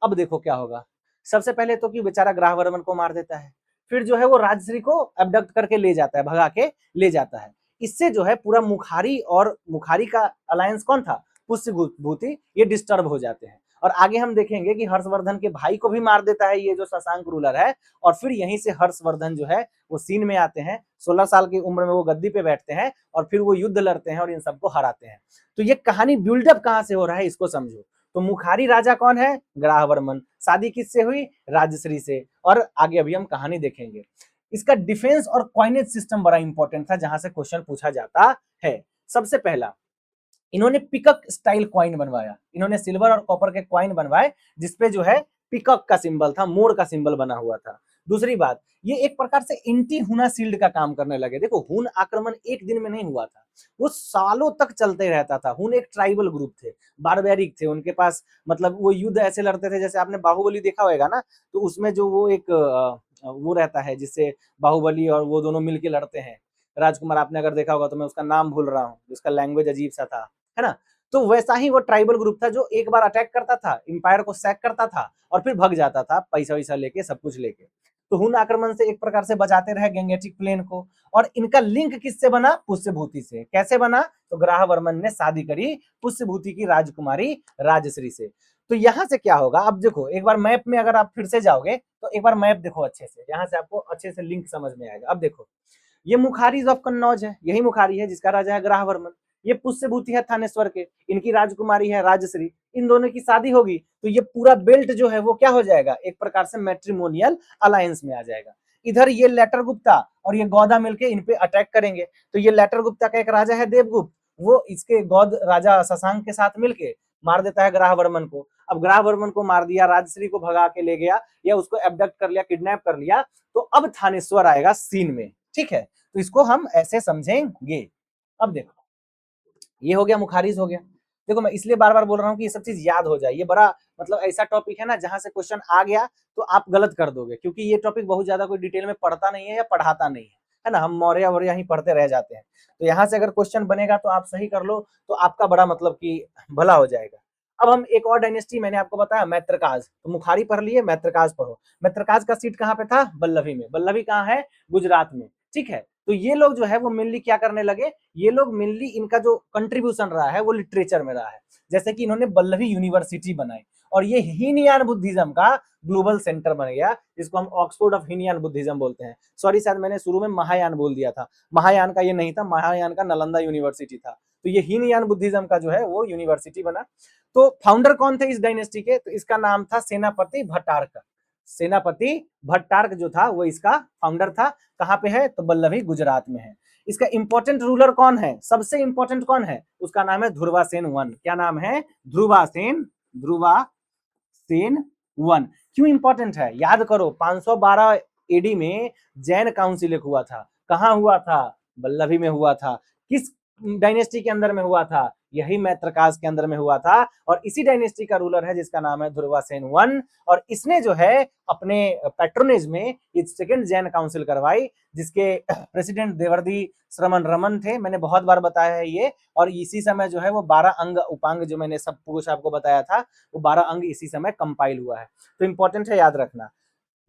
अब देखो क्या होगा। सबसे पहले तो कि बेचारा ग्राहवर्मन को मार देता है, फिर जो है वो राजश्री को अबडक्ट करके ले जाता है, भगा के ले जाता है। इससे जो है पूरा मुखारी और मुखारी का अलायंस कौन था? पुष्यभूति, ये डिस्टर्ब हो जाते हैं। और आगे हम देखेंगे कि हर्षवर्धन के भाई को भी मार देता है ये जो शशांक रूलर है। और फिर यहीं से हर्षवर्धन जो है वो सीन में आते हैं। 16 साल की उम्र में वो गद्दी पे बैठते हैं, और फिर वो युद्ध लड़ते हैं और इन सबको हराते हैं। तो ये कहानी बिल्डअप कहां से हो रहा है इसको समझो। तो मुखारी राजा कौन है? ग्राहवर्मन। शादी किससे हुई? राजश्री से। और आगे अभी हम कहानी देखेंगे। इसका डिफेंस और कॉइनेज सिस्टम बड़ा इंपॉर्टेंट था, जहां से क्वेश्चन पूछा जाता है। सबसे पहला, इन्होंने पिकअप स्टाइल कॉइन बनवाया। इन्होंने सिल्वर और कॉपर के कॉइन बनवाए जिसपे जो है पिकअप का सिंबल था, मोर का सिंबल बना हुआ था। दूसरी बात, ये एक प्रकार से एंटी हुना शील्ड का काम करने लगे। देखो, हुन आक्रमण एक दिन में नहीं हुआ था, वो सालों तक चलते रहता था। हुन एक ट्राइबल ग्रुप थे, बारबेरिक थे। उनके पास मतलब वो युद्ध ऐसे लड़ते थे जैसे आपने बाहुबली देखा होगा ना, तो उसमें जो वो एक वो रहता है जिससे बाहुबली और वो दोनों मिलके लड़ते हैं। राजकुमार आपने अगर देखा होगा, तो मैं उसका नाम भूल रहा हूँ, जिसका लैंग्वेज अजीब सा था, है ना? तो वैसा ही वो ट्राइबल ग्रुप था जो एक बार अटैक करता था, एम्पायर को सैक करता था और फिर भग जाता था पैसा वैसा लेके, सब कुछ लेके। तो हुन आक्रमण से एक प्रकार से बचाते रहे गंगेटिक प्लेन को। और इनका लिंक किससे बना? पुष्यभूति से। कैसे बना? तो ग्राहवर्मन ने शादी करी पुष्यभूति की राजकुमारी राजश्री से। तो यहाँ से क्या होगा, अब देखो एक बार मैप में अगर आप फिर से जाओगे तो एक बार मैप देखो अच्छे से, यहाँ से आपको अच्छे से लिंक समझ में आएगा। अब देखो, ये मुखारीज ऑफ कन्नौज है, यही मुखारी है जिसका राजा है ग्राहवर्मन। ये पुष्यभूति है थानेश्वर के, इनकी राजकुमारी है राजश्री। इन दोनों की शादी होगी तो ये पूरा बेल्ट जो है वो क्या हो जाएगा, एक प्रकार से मैट्रिमोनियल अलायंस में आ जाएगा। इधर ये लेटर गुप्ता और ये गौदा मिलके इन पे अटैक करेंगे। तो ये लेटर गुप्ता का एक राजा है देवगुप्त, वो इसके गौद राजा शशांक के साथ मिलके मार देता है ग्राहवर्मन को। अब ग्राहवर्मन को मार दिया, राजश्री को भगा के ले गया या उसको एबडक्ट कर लिया, किडनैप कर लिया। तो अब थानेश्वर आएगा सीन में, ठीक है? तो इसको हम ऐसे समझेंगे। अब देखो, ये हो गया, मुखारिज हो गया। देखो मैं इसलिए बार बार बोल रहा हूँ कि ये सब चीज याद हो जाए। ये बड़ा मतलब ऐसा टॉपिक है ना, जहां से क्वेश्चन आ गया तो आप गलत कर दोगे, क्योंकि ये टॉपिक बहुत ज्यादा कोई डिटेल में पढ़ता नहीं है या पढ़ाता नहीं है ना। हम मौर्य वौर्य ही पढ़ते रह जाते हैं। तो यहाँ से अगर क्वेश्चन बनेगा तो आप सही कर लो, तो आपका बड़ा मतलब कि भला हो जाएगा। अब हम एक और डायनेस्टी, मैंने आपको बताया मैत्रकाज, तो मुखारी पढ़ लिए, मैत्रकाज पढ़ो। मैत्रकाज का सीट कहाँ पे था? बल्लभी में। बल्लभी कहाँ है? गुजरात में, ठीक है? तो ये लोग जो है वो मेनली क्या करने लगे, ये लोग मेनली इनका जो कंट्रीब्यूशन रहा है वो लिटरेचर में रहा है। जैसे कि इन्होंने बल्लभी यूनिवर्सिटी बनाई और ये हीनयान बुद्धिज्म का ग्लोबल सेंटर बन गया, जिसको हम ऑक्सफोर्ड ऑफ हीनयान बुद्धिज्म बोलते हैं। सॉरी, शायद मैंने शुरू में महायान बोल दिया था। महायान का ये नहीं था, महायान का नालंदा यूनिवर्सिटी था। तो ये हीनयान बुद्धिज्म का जो है वो यूनिवर्सिटी बना। तो फाउंडर कौन थे इस डायनेस्टी के? तो इसका नाम था सेनापति भट्टारक। सेनापति भट्टारक जो था वो इसका फाउंडर था। कहाँ पे है? तो बल्लभी गुजरात में है। इसका इंपॉर्टेंट रूलर कौन है? सबसे इंपॉर्टेंट कौन है? उसका नाम है ध्रुवासेन वन। क्या नाम है? ध्रुवासेन, ध्रुवासेन वन। क्यों इंपॉर्टेंट है? याद करो, 512 एडी में जैन काउंसिल एक हुआ था। कहाँ हुआ था? बल्लभी में हुआ था। किस डायनेस्टी के अंदर में हुआ था? यही मैत्रकाज के अंदर में हुआ था। और इसी डायनेस्टी का रूलर है जिसका नाम है ध्रुवासेन वन। और इसने जो है अपने पैट्रोनेज में सेकेंड जैन काउंसिल करवाई, जिसके प्रेसिडेंट देवर्दी श्रमण रमन थे। मैंने बहुत बार बताया है ये। और इसी समय जो है वो 12 अंग उपांग जो मैंने सब कुछ आपको बताया था, वो 12 अंग इसी समय कंपाइल हुआ है। तो इंपॉर्टेंट है, याद रखना।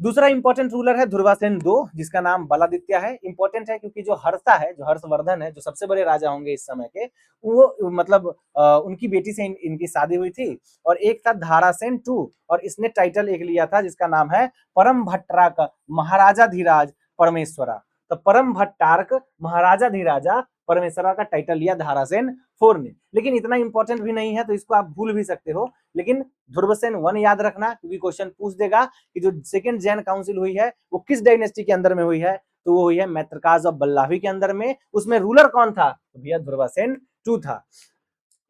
दूसरा इंपॉर्टेंट रूलर है ध्रुवासेन दो, जिसका नाम बलादित्य है। इंपॉर्टेंट है क्योंकि जो हर्षा है, जो हर्षवर्धन है, जो सबसे बड़े राजा होंगे इस समय के, वो मतलब उनकी बेटी से इनकी शादी हुई थी। और एक था धारासेन टू, और इसने टाइटल एक लिया था जिसका नाम है परम भट्टारक महाराजा धीराज परमेश्वरा। तो परम भट्टारक महाराजा धीराजा परमेश्वरा का टाइटल लिया धारासेन फोर ने। लेकिन इतना इंपॉर्टेंट भी नहीं है, तो इसको आप भूल भी सकते हो। लेकिन ध्रुवसेन वन याद रखना, क्योंकि क्वेश्चन पूछ देगा कि जो सेकंड जैन काउंसिल हुई है वो किस डायनेस्टी के अंदर में हुई है। तो वो हुई है मैत्रकाज ऑफ बल्लाभी के अंदर में। उसमें रूलर कौन था? तो भैया ध्रुवसेन टू था।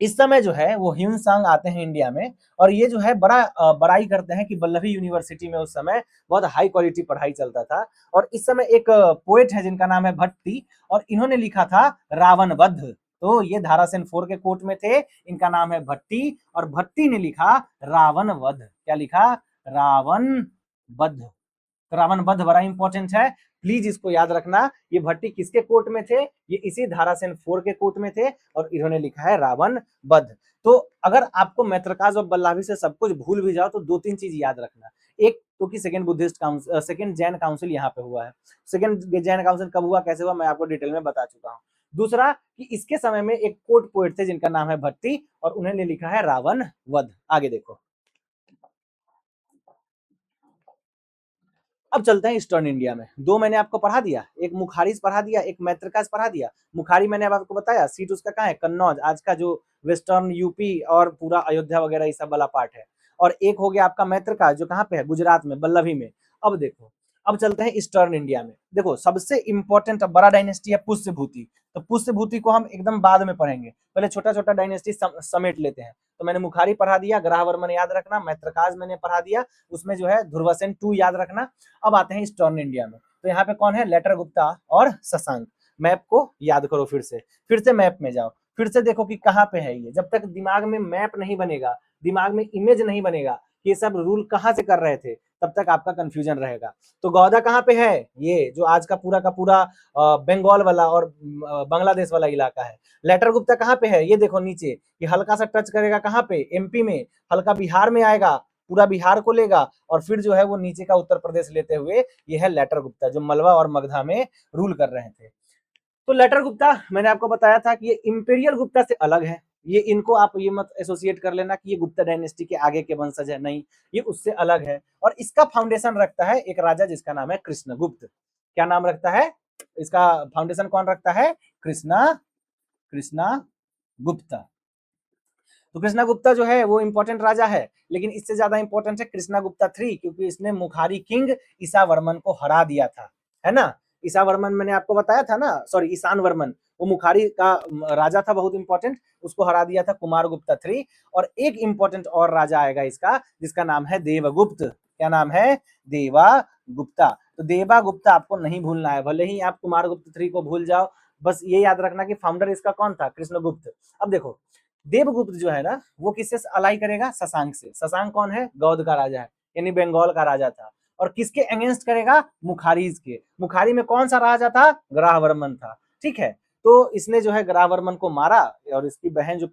इस समय जो है वो ह्यून आते हैं इंडिया में, और ये जो है बड़ाई करते हैं कि बल्लभी यूनिवर्सिटी में उस समय बहुत हाई क्वालिटी पढ़ाई चलता था। और इस समय एक पोएट है जिनका नाम है भट्टी, और इन्होंने लिखा था रावण वध। तो ये धारासेन फोर के कोर्ट में थे। इनका नाम है भट्टी, और भट्टी ने लिखा रावण वध। क्या लिखा? रावण वध। तो रावण वध बड़ा इंपॉर्टेंट है, प्लीज इसको याद रखना। ये भट्टी किसके कोर्ट में थे? ये इसी धारासेन फोर के कोर्ट में थे, और इन्होंने लिखा है रावण वध। तो अगर आपको मैत्रकाज और बल्लाभी से सब कुछ भूल भी जाओ तो दो तीन चीज याद रखना। एक तो कि second Buddhist council, second Jain council यहाँ पे हुआ है। सेकंड जैन काउंसिल कब हुआ, कैसे हुआ, मैं आपको डिटेल में बता चुका हूँ। दूसरा कि इसके समय में एक कोर्ट पोएट थे जिनका नाम है भट्टी, और उन्होंने लिखा है रावण वध। आगे देखो, अब चलते हैं ईस्टर्न इंडिया में। दो मैंने आपको पढ़ा दिया, एक मुखारीज पढ़ा दिया, एक मैत्रकाज पढ़ा दिया। मुखारी मैंने अब आपको बताया सीट उसका कहाँ है, कन्नौज, आज का जो वेस्टर्न यूपी और पूरा अयोध्या वगैरह ये सब वाला पार्ट है। और एक हो गया आपका मैत्रकाज जो कहाँ पे है, गुजरात में, बल्लभी में। अब देखो, अब चलते हैं ईस्टर्न इंडिया में। देखो सबसे इंपॉर्टेंट बड़ा डायनेस्टी है पुष्यभूति। तो पुष्यभूति को हम एकदम बाद में पढ़ेंगे, पहले छोटा छोटा डायनेस्टी समेट लेते हैं। तो मैंने मुखारी पढ़ा दिया, ग्राहवर्मन याद रखना, मैत्रकाज मैंने पढ़ा दिया, उसमें जो है ध्रुवसेन टू याद रखना। अब आते हैं ईस्टर्न इंडिया में। तो यहाँ पे कौन है? लेटर गुप्ता और शशांक। मैप को याद करो, फिर से मैप में जाओ, फिर से देखो कि कहाँ पे है ये। जब तक दिमाग में मैप नहीं बनेगा, दिमाग में इमेज नहीं बनेगा, ये सब रूल कहाँ से कर रहे थे, तब तक आपका कंफ्यूजन रहेगा। तो गौदा कहाँ पे है? ये जो आज का पूरा बंगाल वाला और बांग्लादेश वाला इलाका है। लेटर गुप्ता कहाँ पे है? ये देखो नीचे, ये हल्का सा टच करेगा कहाँ पे? एमपी में, हल्का बिहार में आएगा, पूरा बिहार को लेगा और फिर जो है वो नीचे का उत्तर प्रदेश लेते हुए ये है लेटर गुप्ता, जो मलवा और मगधा में रूल कर रहे थे। तो लेटर गुप्ता मैंने आपको बताया था कि ये इंपीरियल गुप्ता से अलग है। ये इनको आप ये मत एसोसिएट कर लेना कि ये गुप्ता डायनेस्टी के आगे के वंशज है, नहीं, ये उससे अलग है। और इसका फाउंडेशन रखता है एक राजा जिसका नाम है कृष्णगुप्त। क्या नाम रखता है इसका? फाउंडेशन कौन रखता है? कृष्णा गुप्ता। तो कृष्णा गुप्ता जो है वो इंपॉर्टेंट राजा है, लेकिन इससे ज्यादा इंपॉर्टेंट है कृष्णा गुप्ता 3, क्योंकि इसने मुखारी किंग ईसा वर्मन को हरा दिया था, है ना। ईसा वर्मन मैंने आपको बताया था ना, सॉरी ईशान वर्मन, वो मुखारी का राजा था बहुत इंपॉर्टेंट, उसको हरा दिया था कुमार गुप्ता 3। और एक इंपॉर्टेंट और राजा आएगा इसका, जिसका नाम है देवगुप्त। क्या नाम है? देवा गुप्ता। तो देवा गुप्ता आपको नहीं भूलना है, भले ही आप कुमार गुप्त 3 को भूल जाओ, बस ये याद रखना कि फाउंडर इसका कौन था? कृष्णगुप्त। अब देखो देवगुप्त जो है ना वो किससे अलाई करेगा? शशांक से। शशांक कौन है? गौध का राजा है, यानी बंगाल का राजा था। और किसके अगेंस्ट करेगा? मुखारीज के। मुखारी में कौन सा राजा था? ग्राहवर्मन था, ठीक है। तो इसने जो है ग्राहवर्मन को मारा और इसकी बहन जो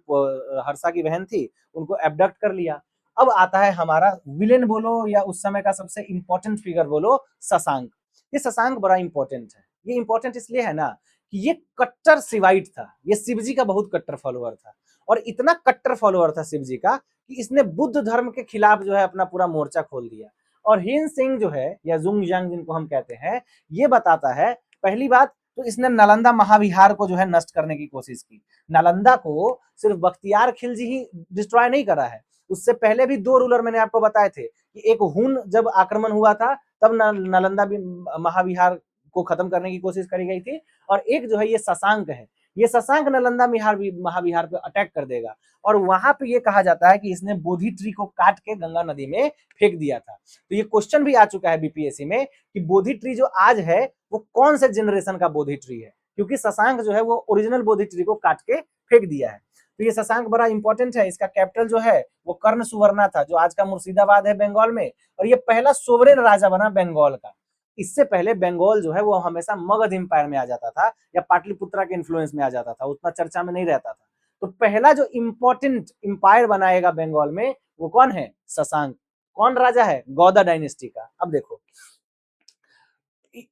हर्षा की बहन थी उनको एबडक्ट कर लिया। अब आता है हमारा विलेन बोलो या उस समय का सबसे इंपॉर्टेंट फिगर बोलो, शशांक। ये शशांक बड़ा इंपॉर्टेंट है। ये इंपॉर्टेंट इसलिए है ना कि ये कट्टर शिवाइट था, ये शिवजी का बहुत कट्टर फॉलोअर था। और इतना कट्टर फॉलोअर था शिव जी का कि इसने बुद्ध धर्म के खिलाफ जो है अपना पूरा मोर्चा खोल दिया। और हिन सिंह जो है या जुंग यांग जिनको हम कहते हैं, ये बताता है पहली बात तो इसने नालंदा महाविहार को जो है नष्ट करने की कोशिश की। नालंदा को सिर्फ बख्तियार खिलजी ही डिस्ट्रॉय नहीं करा है, उससे पहले भी 2 रूलर मैंने आपको बताए थे कि एक हुन जब आक्रमण हुआ था तब नालंदा भी महाविहार को खत्म करने की कोशिश करी गई थी। और एक जो है ये शशांक है, ये शशांक नालंदा महाविहार पे अटैक कर देगा। और वहां पे ये कहा जाता है कि इसने बोधि ट्री को काट के गंगा नदी में फेंक दिया था। तो ये क्वेश्चन भी आ चुका है बीपीएससी में कि बोधि ट्री जो आज है वो कौन से जनरेशन का बोधि ट्री है, क्योंकि शशांक जो है वो ओरिजिनल बोधि ट्री को काट के फेंक दिया है। तो ये शशांक बड़ा इंपॉर्टेंट है। इसका कैपिटल जो है वो कर्ण सुवर्णा था, जो आज का मुर्शिदाबाद है बंगाल में। और ये पहला सोवरेन राजा बना बंगाल का। इससे पहले बंगाल जो है वो हमेशा मगध एम्पायर में आ जाता था या पाटलिपुत्रा के इन्फ्लुएंस में आ जाता था, उतना चर्चा में नहीं रहता था। तो पहला जो इंपॉर्टेंट एम्पायर बनाएगा बंगाल में वो कौन है? शशांक। कौन राजा है? गौड़ा डायनेस्टी का। अब देखो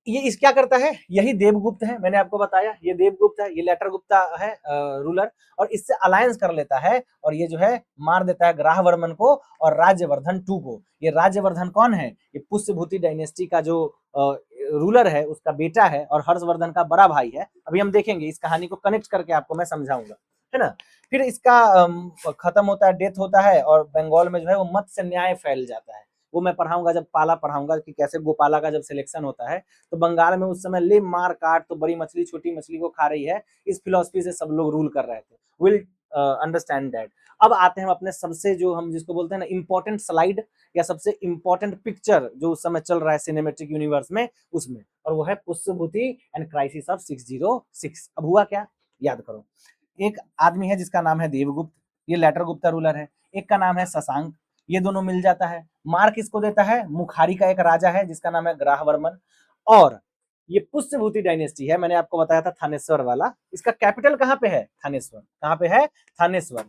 ये इस क्या करता है? यही देवगुप्त है, मैंने आपको बताया ये देवगुप्त है, ये लेटर गुप्ता है रूलर। और इससे अलायंस कर लेता है और ये जो है मार देता है ग्राहवर्मन को और राज्यवर्धन 2 को। ये राज्यवर्धन कौन है? ये पुष्यभूति डायनेस्टी का जो रूलर है उसका बेटा है और हर्षवर्धन का बड़ा भाई है। अभी हम देखेंगे, इस कहानी को कनेक्ट करके आपको मैं समझाऊंगा, है ना। फिर इसका खत्म होता है, डेथ होता है और बंगाल में जो है वो मत्स्य न्याय फैल जाता है। वो मैं पढ़ाऊंगा जब पाला पढ़ाऊंगा कि कैसे गोपाला का जब सिलेक्शन होता है। तो बंगाल में उस समय ले मार काट, तो बड़ी मछली छोटी मछली को खा रही है, इस फिलॉसफी से सब लोग रूल कर रहे थे। Will understand that. अब आते हैं हम अपने सबसे जो हम जिसको बोलते हैं ना इंपॉर्टेंट स्लाइड या सबसे इंपॉर्टेंट पिक्चर जो उस समय चल रहा है सिनेमेटिक यूनिवर्स में, उसमें, और वो है पुष्यभूति एंड क्राइसिस ऑफ 606। अब हुआ क्या, याद करो। एक आदमी है जिसका नाम है देवगुप्त, ये लेटर गुप्ता रूलर है। एक का नाम है शशांक, ये दोनों मिल जाता है। मार किसको देता है? मुखारी का एक राजा है जिसका नाम है ग्राहवर्मन। और ये पुष्यभूति डायनेस्टी है, मैंने आपको बताया था थानेश्वर वाला। इसका कैपिटल कहाँ पे है? थानेश्वर। कहाँ पे है? थानेश्वर।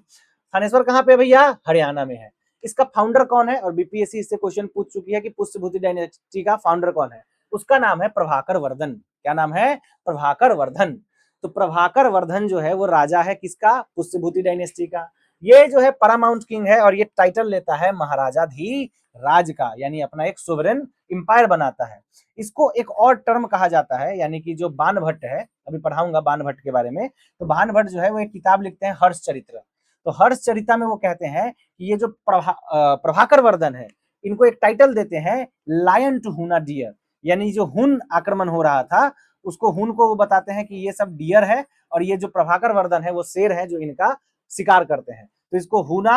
थानेश्वर कहाँ पे भैया? हरियाणा में है। इसका फाउंडर कौन है? और बीपीएससी इससे क्वेश्चन पूछ चुकी है कि पुष्यभूति डायनेस्टी का फाउंडर कौन है। उसका नाम है प्रभाकर वर्धन। क्या नाम है? प्रभाकर वर्धन। तो प्रभाकर वर्धन जो है वो राजा है किसका? पुष्यभूति डायनेस्टी का। ये जो है पैरामाउंट किंग है और ये टाइटल लेता है महाराजा धीराज का, यानी अपना एक सोवरेन एम्पायर बनाता है। इसको एक और टर्म कहा जाता है, यानी कि जो बाणभट्ट है, अभी पढ़ाऊंगा बाणभट्ट के बारे में। तो बाणभट्ट जो है वो एक किताब लिखते हैं हर्ष चरित्र। तो हर्ष चरिता में वो कहते हैं कि ये जो प्रभाकर वर्धन है, इनको एक टाइटल देते हैं लायन टू हुना डियर, यानी जो हुन आक्रमण हो रहा था उसको हुन को वो बताते हैं कि ये सब डियर है और ये जो प्रभाकर वर्धन है वो शेर है जो इनका शिकार करते हैं। तो इसको हुना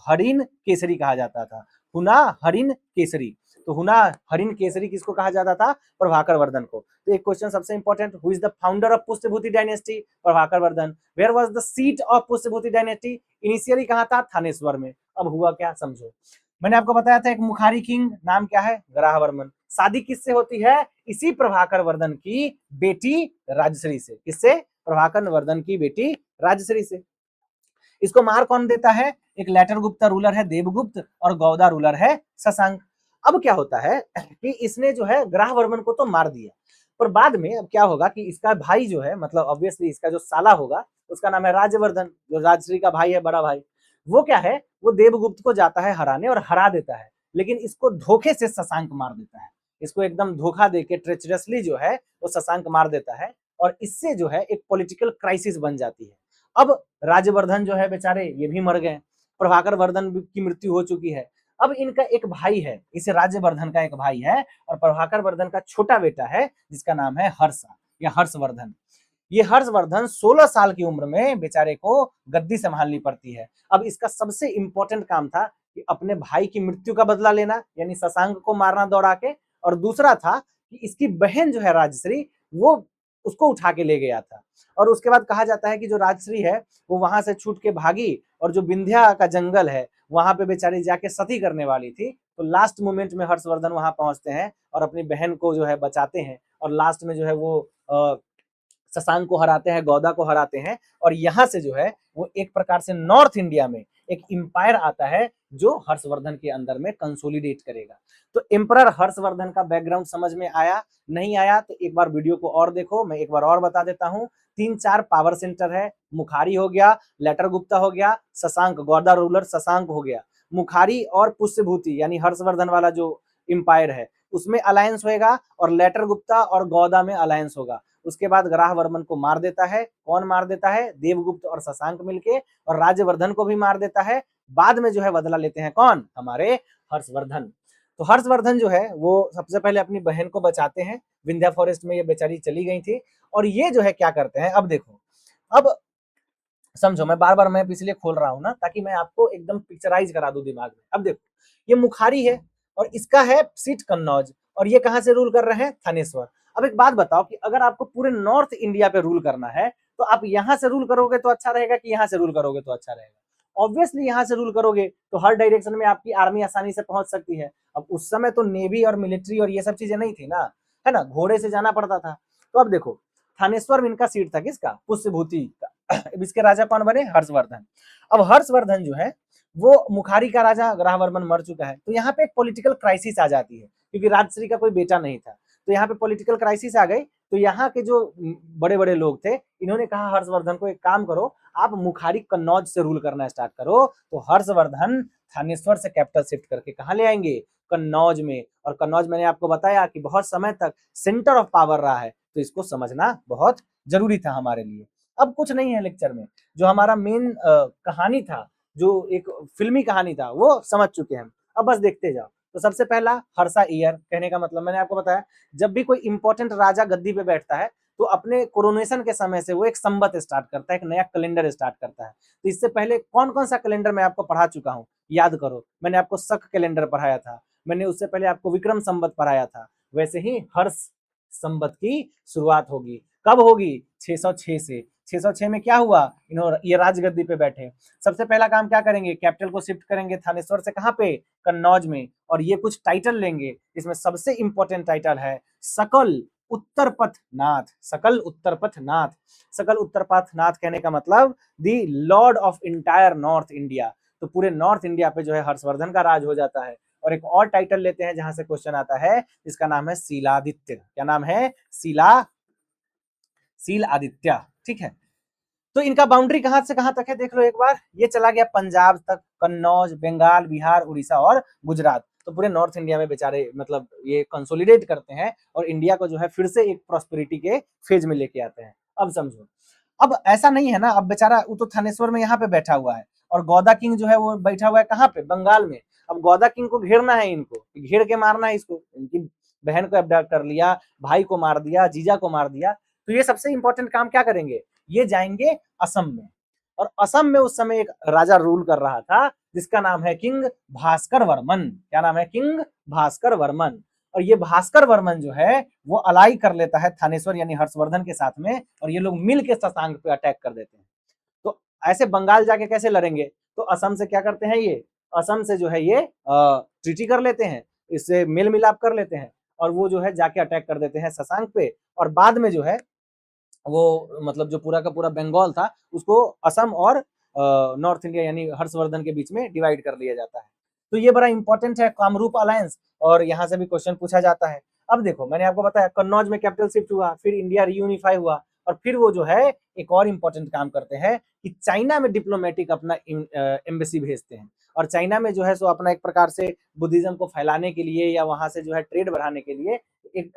हरिन केसरी कहा जाता था। हुना हरिन केसरी। तो हुना हरिन केसरी किसको कहा जाता था? प्रभाकर वर्धन को। तो एक क्वेश्चन सबसे important, who is the founder of Pushyabhuti dynasty? Prabhakar Vardhan. Where was the seat of Pushyabhuti dynasty? Initially कहां था? थानेश्वर में। अब हुआ क्या, समझो। मैंने आपको बताया था एक मुखारी किंग, नाम क्या है, ग्राहवर्मन। शादी किससे होती है, इसी प्रभाकर वर्धन की बेटी राजश्री से। किससे, प्रभाकर वर्धन की बेटी राजश्री से। इसको मार कौन देता है, एक लेटर गुप्ता रूलर है देवगुप्त और गौदा रूलर है शशांक। अब क्या होता है कि इसने जो है ग्राहवर्मन को तो मार दिया, पर बाद में अब क्या होगा कि इसका भाई जो है, मतलब ऑब्वियसली इसका जो साला होगा उसका नाम है राजवर्धन, जो राजश्री का भाई है, बड़ा भाई, वो क्या है, वो देवगुप्त को जाता है हराने और हरा देता है, लेकिन इसको धोखे से शशांक मार देता है। इसको एकदम धोखा देके ट्रेचरसली जो है वो शशांक मार देता है, और इससे जो है एक पॉलिटिकल क्राइसिस बन जाती है। अब राजवर्धन जो है बेचारे ये भी मर गए, प्रभाकर वर्धन की मृत्यु हो चुकी है। अब इनका एक भाई है, इस राज्यवर्धन का एक भाई है, और प्रभाकर वर्धन का छोटा बेटा है जिसका नाम है हर्षा या हर्षवर्धन। ये हर्षवर्धन 16 साल की उम्र में बेचारे को गद्दी संभालनी पड़ती है। अब इसका सबसे इंपॉर्टेंट काम था कि अपने भाई की मृत्यु का बदला लेना, यानी शशांक को मारना दौड़ा के, और दूसरा था कि इसकी बहन जो है राजश्री, वो उसको उठा के ले गया था। और उसके बाद कहा जाता है कि जो राजश्री है वो वहां से छूट के भागी, और जो विंध्या का जंगल है वहां पे बेचारी जाके सती करने वाली थी, तो लास्ट मोमेंट में हर्षवर्धन वहां पहुंचते हैं और अपनी बहन को जो है बचाते हैं, और लास्ट में जो है वो शशांक को हराते हैं, गौदा को हराते हैं, और यहाँ से जो है वो एक प्रकार से नॉर्थ इंडिया में एक इंपायर आता है जो हर्षवर्धन के अंदर में कंसोलिडेट करेगा। तो एम्परर हर्षवर्धन का बैकग्राउंड समझ में आया, नहीं आया तो एक बार वीडियो को और देखो, मैं एक बार और बता देता हूँ। 3-4 पावर सेंटर है, मुखारी हो गया, लेटर गुप्ता हो गया, शशांक गौदा रूलर शशांक हो गया, मुखारी और पुष्यभूति यानी हर्षवर्धन वाला जो इंपायर है उसमें अलायंस होगा, और लेटर गुप्ता और गौदा में अलायंस होगा। उसके बाद ग्राहवर्मन को मार देता है, कौन मार देता है, देवगुप्त और शशांक मिलके, और राज्यवर्धन को भी मार देता है। बाद में जो है बदला लेते हैं कौन, हमारे हर्षवर्धन। तो हर्षवर्धन जो है वो सबसे पहले अपनी बहन को बचाते हैं, विंध्या फॉरेस्ट में ये बेचारी चली गई थी, और ये जो है क्या करते हैं, अब देखो, अब समझो, मैं बार बार मैप इसलिए खोल रहा हूं ना ताकि मैं आपको एकदम पिक्चराइज करा दूं दिमाग में। अब देखो, ये मुखारी है और इसका है सीट कन्नौज, और ये कहां से रूल कर रहे हैं, थानेश्वर। अब एक बात बताओ कि अगर आपको पूरे नॉर्थ इंडिया पे रूल करना है तो आप यहां से रूल करोगे तो अच्छा रहेगा कि यहां से रूल करोगे तो अच्छा रहेगा, ऑब्वियसली यहां से रूल करोगे तो हर डायरेक्शन में आपकी आर्मी आसानी से पहुंच सकती है। अब उस समय तो नेवी और मिलिट्री और ये सब चीजें नहीं थी ना, है ना, घोड़े से जाना पड़ता था। तो अब देखो, थानेश्वर में इनका सीट था किसका, पुष्यभूति का। इसके राजा कौन बने, हर्षवर्धन। अब हर्षवर्धन जो है वो मुखारी का राजा, ग्राहवर्मन मर चुका है, तो यहाँ पे एक पॉलिटिकल क्राइसिस आ जाती है, क्योंकि राजश्री का कोई बेटा नहीं था, तो यहाँ पे पॉलिटिकल क्राइसिस आ गई। तो यहाँ के जो बड़े बड़े लोग थे इन्होंने कहा हर्षवर्धन को, एक काम करो, आप मुखारी कन्नौज से रूल करना स्टार्ट करो। तो हर्षवर्धन थानेश्वर से कैपिटल शिफ्ट करके कहाँ ले आएंगे, कन्नौज में। और कन्नौज मैंने आपको बताया कि बहुत समय तक सेंटर ऑफ पावर रहा है, तो इसको समझना बहुत जरूरी था हमारे लिए। अब कुछ नहीं है लेक्चर में, जो हमारा मेन कहानी था, जो एक फिल्मी कहानी था, वो समझ चुके हैं। अब बस देखते जाओ। तो सबसे पहला हर्षा ईयर, कहने का मतलब मैंने आपको बताया, जब भी कोई इंपॉर्टेंट राजा गद्दी पे बैठता है तो अपने कोरोनेशन के समय से वो एक संवत स्टार्ट करता है, एक नया कैलेंडर स्टार्ट करता है। तो इससे पहले कौन कौन सा कैलेंडर मैं आपको पढ़ा चुका हूँ, याद करो। मैंने आपको शक कैलेंडर पढ़ाया था, मैंने उससे पहले आपको विक्रम संवत पढ़ाया था, वैसे ही हर्ष संवत की शुरुआत होगी। कब होगी, 606 से। 606 में क्या हुआ, इन्होंने ये राजगद्दी पे बैठे, सबसे पहला काम क्या करेंगे, कैपिटल को शिफ्ट करेंगे थानेश्वर से, कहां पे, कन्नौज में, और ये कुछ टाइटल लेंगे। इसमें सबसे इंपॉर्टेंट टाइटल है सकल उत्तरपथ नाथ। सकल उत्तरपथ नाथ, सकल उत्तरपथ नाथ कहने का मतलब the lord of entire north India. तो पूरे नॉर्थ इंडिया पे जो है हर्षवर्धन का राज हो जाता है। और एक और टाइटल लेते हैं जहां से क्वेश्चन आता है, जिसका नाम है शीलादित्य। क्या नाम है, शील आदित्य, ठीक है। तो इनका बाउंड्री कहां से कहां तक है देख लो एक बार, ये चला गया पंजाब तक, कन्नौज, बंगाल, बिहार, उड़ीसा और गुजरात। तो पूरे नॉर्थ इंडिया में बेचारे मतलब ये कंसोलिडेट करते हैं और इंडिया को जो है फिर से एक प्रॉस्पेरिटी के फेज में लेके आते हैं। अब समझो, अब ऐसा नहीं है ना, अब बेचारा वो तो थानेश्वर में यहाँ पे बैठा हुआ है, और गौदा किंग जो है वो बैठा हुआ है कहाँ पे, बंगाल में। अब गौदा किंग को घेरना है, इनको घेर के मारना है इसको, इनकी बहन को अबडक्ट कर लिया, भाई को मार दिया, जीजा को मार दिया। तो ये सबसे इंपॉर्टेंट काम क्या करेंगे, ये जाएंगे असम में। और असम में उस समय एक राजा रूल कर रहा था जिसका नाम है किंग भास्कर वर्मन। क्या नाम है, किंग भास्कर वर्मन। और ये भास्कर वर्मन जो है वो अलाई कर लेता है थानेश्वर यानी हर्षवर्धन के साथ में, और ये लोग मिल के शशांक पे अटैक कर देते हैं। तो ऐसे बंगाल जाके कैसे लड़ेंगे, तो असम से क्या करते हैं, ये असम से जो है ये ट्रीटी कर लेते हैं, इससे मेल मिलाप कर लेते हैं और वो जो है जाके अटैक कर देते हैं शशांक पे। और बाद में जो है वो मतलब जो पूरा का पूरा बंगाल था उसको असम और नॉर्थ इंडिया यानी हर्षवर्धन के बीच में डिवाइड कर लिया जाता है। तो ये बड़ा इंपॉर्टेंट है कामरूप अलायंस, और यहाँ से भी क्वेश्चन पूछा जाता है। अब देखो मैंने आपको बताया कन्नौज में कैपिटल शिफ्ट हुआ, फिर इंडिया रीयूनिफाई हुआ, और फिर वो जो है एक और इम्पोर्टेंट काम करते हैं कि चाइना में डिप्लोमेटिक अपना एम्बेसी भेजते हैं। और चाइना में जो है सो अपना एक प्रकार से बुद्धिज्म को फैलाने के लिए या वहां से जो है ट्रेड बढ़ाने के लिए एक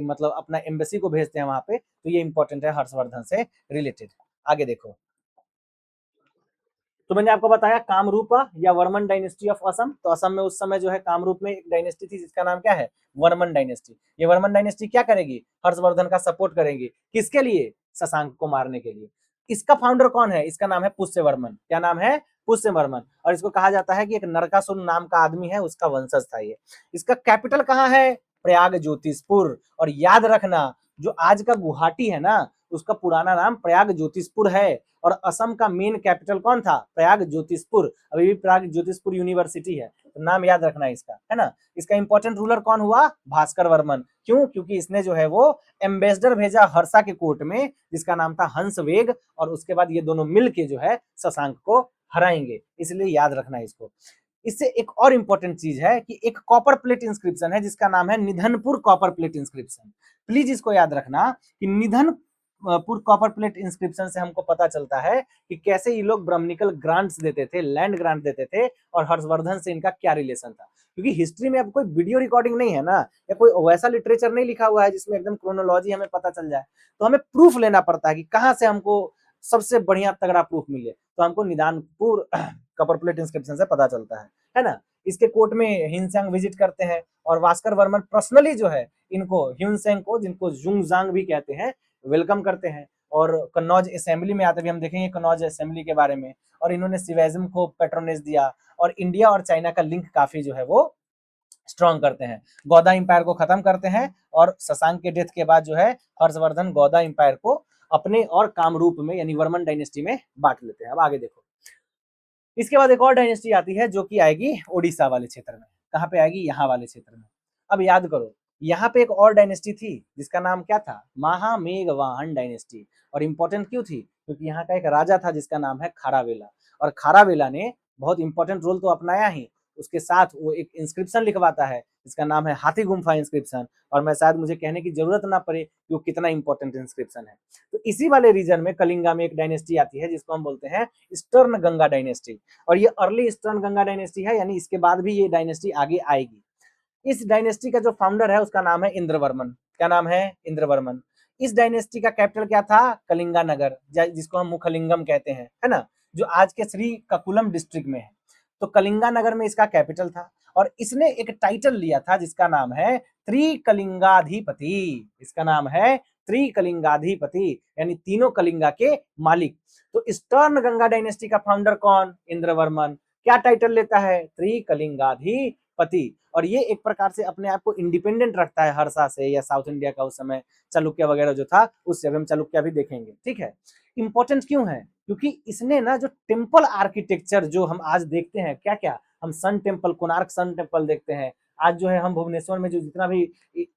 मतलब अपना एम्बेसी को भेजते हैं वहां पे। तो ये इंपॉर्टेंट है हर्षवर्धन से रिलेटेड। आगे देखो, तो मैंने आपको बताया कामरूपा या वर्मन डायनेस्टी ऑफ असम। तो असम में उस समय जो है कामरूप में एक डायनेस्टी थी जिसका नाम क्या है, वर्मन डायनेस्टी। ये वर्मन डायनेस्टी क्या करेगी, हर्षवर्धन का सपोर्ट करेगी, किसके लिए, शशांक को मारने के लिए। इसका फाउंडर कौन है, इसका नाम है पुष्यवर्मन। क्या नाम है, पुष्यवर्मन। और इसको कहा जाता है कि एक नरकासुर नाम का आदमी है, उसका वंशज था ये। इसका कैपिटल कहाँ है, प्रयाग ज्योतिषपुर। और याद रखना जो आज का गुवाहाटी है ना, उसका पुराना नाम प्रयाग ज्योतिषपुर है। और असम का मेन कैपिटल कौन था, प्रयाग ज्योतिषपुर। अभी भी प्रयाग ज्योतिषपुर यूनिवर्सिटी है, तो नाम याद रखना है इसका, है ना। इसका इंपॉर्टेंट रूलर कौन हुआ, भास्कर वर्मन। क्यों, क्योंकि इसने जो है वो एम्बेसडर भेजा हर्षा के कोर्ट में जिसका नाम था हंसवेग, और उसके बाद ये दोनों मिल के जो है शशांक को हराएंगे, इसलिए याद रखना है इसको। इससे एक और इंपॉर्टेंट चीज है कि एक कॉपर प्लेट इंस्क्रिप्शन है जिसका नाम है Nidhanpur copper plate inscription. Please इसको याद रखना कि निधनपुर कॉपर प्लेट इंस्क्रिप्शन से हमको पता चलता है कि कैसे ये लोग ब्राह्मणिकल ग्रांट्स देते थे, लैंड ग्रांट देते थे, और हर्षवर्धन से इनका क्या रिलेशन था। क्योंकि हिस्ट्री में अब कोई वीडियो रिकॉर्डिंग नहीं है ना, या कोई वैसा लिटरेचर नहीं लिखा हुआ है जिसमें एकदम क्रोनोलॉजी हमें पता चल जाए। तो हमें प्रूफ लेना पड़ता है कि कहाँ से हमको सबसे बढ़िया तगड़ा प्रूफ मिले। तो हमको निदानपुर कॉपर प्लेट इंस्क्रिप्शन से पता चलता है ना। इसके कोर्ट में हिनसेंग विजिट करते हैं, और भास्कर वर्मन पर्सनली जो है इनको ह्यूनसेंग को, जिनको जुंगजांग भी कहते हैं, वेलकम करते हैं। और कन्नौज असेंबली में आते भी हम देखेंगे कन्नौज असेंबली के बारे में। और इन्होंने सिवाइज्म को पेट्रोनेज दिया, और इंडिया और चाइना का लिंक काफी जो है वो स्ट्रॉन्ग करते हैं। गौदा इंपायर को खत्म करते हैं, और शशांक के डेथ के बाद जो है हर्षवर्धन गौदा इंपायर को अपने और कामरूप में यानी वर्मन डायनेस्टी में बांट लेते हैं। अब आगे देखो, इसके बाद एक और डायनेस्टी आती है जो कि आएगी ओडिशा वाले क्षेत्र में। कहाँ पे आएगी, यहाँ वाले क्षेत्र में। अब याद करो, यहाँ पे एक और डायनेस्टी थी जिसका नाम क्या था, महामेघवाहन डायनेस्टी। और इंपॉर्टेंट क्यों थी, क्योंकि यहाँ का एक राजा था जिसका नाम है खारावेला। और खारावेला ने बहुत इंपॉर्टेंट रोल तो अपनाया ही, उसके साथ वो एक इंस्क्रिप्शन लिखवाता है जिसका नाम है हाथी गुम्फा इंस्क्रिप्शन। और मैं शायद मुझे कहने की जरूरत ना पड़े कि वो कितना इंपॉर्टेंट इंस्क्रिप्शन है। तो इसी वाले रीजन में कलिंगा में एक डायनेस्टी आती है जिसको हम बोलते हैं ईस्टर्न गंगा डायनेस्टी। और ये अर्ली ईस्टर्न गंगा डायनेस्टी है, यानी इसके बाद भी ये डायनेस्टी आगे आएगी। इस डायनेस्टी का जो फाउंडर है उसका नाम है इंद्रवर्मन। क्या नाम है, इंद्रवर्मन। इस डायनेस्टी का कैपिटल क्या था, कलिंगा नगर, जिसको हम मुखलिंगम कहते हैं, है ना, जो आज के श्री ककुलम डिस्ट्रिक्ट में है। तो कलिंगा नगर में इसका कैपिटल था। और इसने एक टाइटल लिया था जिसका नाम है त्रिकलिंगाधिपति। इसका नाम है त्रिकलिंगाधिपति, यानी तीनों कलिंगा के मालिक। तो ईस्टर्न गंगा डायनेस्टी का फाउंडर कौन, इंद्रवर्मन। क्या टाइटल लेता है, त्रिकलिंगाधिपति। और ये एक प्रकार से अपने आप को इंडिपेंडेंट रखता है हर्षा से या साउथ इंडिया का उस समय चालुक्य वगैरह जो था उससे। हम चालुक्य भी देखेंगे, ठीक है। इंपॉर्टेंट क्यों है, क्योंकि इसने ना जो टेम्पल आर्किटेक्चर जो हम आज देखते हैं, क्या क्या हम sun temple, Konark sun temple देखते हैं आज जो है, हम भुवनेश्वर में जो जितना भी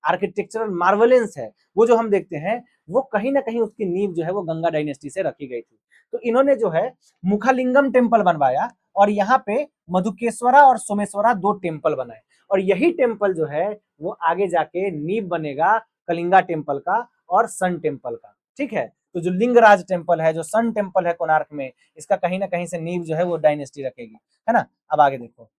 आर्किटेक्चरल मार्वलेंस है वो जो हम देखते हैं, वो कहीं ना कहीं उसकी नींव जो है वो गंगा डायनेस्टी से रखी गई थी। तो इन्होंने जो है मुखालिंगम टेम्पल बनवाया, और यहाँ पे मधुकेश्वरा और सोमेश्वरा दो टेम्पल बनाए। और यही टेम्पल जो है वो आगे जाके नींव बनेगा कलिंगा टेम्पल का और सन टेम्पल का, ठीक है। तो जो लिंगराज टेम्पल है, जो सन टेम्पल है कोणार्क में, इसका कहीं ना कहीं से नींव जो है वो डायनेस्टी रखेगी, है ना। अब आगे देखो,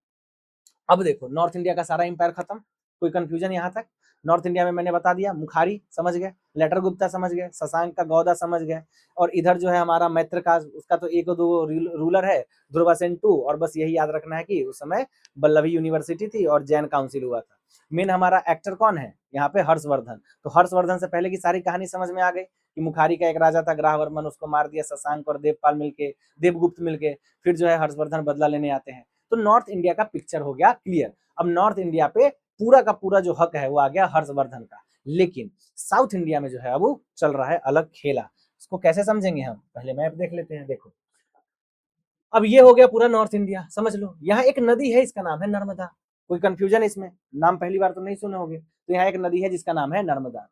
अब देखो नॉर्थ इंडिया का सारा इंपायर खत्म, कोई कंफ्यूजन यहाँ तक। नॉर्थ इंडिया में मैंने बता दिया, मुखारी समझ गए, लेटर गुप्ता समझ गए, शशांक का गौदा समझ गए, और इधर जो है हमारा मैत्र का, उसका तो एक दो रूलर है, ध्रुवासेन टू। और बस यही याद रखना है कि उस समय बल्लभी यूनिवर्सिटी थी और जैन काउंसिल हुआ था। मेन हमारा एक्टर कौन है यहाँ पे, हर्षवर्धन। तो हर्षवर्धन से पहले की सारी कहानी समझ में आ गई कि मुखारी का एक राजा था ग्राहवर्मन, उसको मार दिया शशांक और देवपाल मिलके, देवगुप्त मिलके। फिर जो है हर्षवर्धन बदला लेने आते हैं। तो नॉर्थ इंडिया का पिक्चर हो गया क्लियर। अब नॉर्थ इंडिया पे पूरा का पूरा जो हक है वो आ गया हर्षवर्धन का। लेकिन साउथ इंडिया में जो है अब चल रहा है अलग खेला। इसको कैसे समझेंगे हम, पहले मैप देख लेते हैं। देखो, अब ये हो गया पूरा नॉर्थ इंडिया, समझ लो। यहाँ एक नदी है, इसका नाम है नर्मदा। कोई कंफ्यूजन इसमें? नाम पहली बार तो नहीं सुने होंगे। तो यहाँ एक नदी है जिसका नाम है नर्मदा।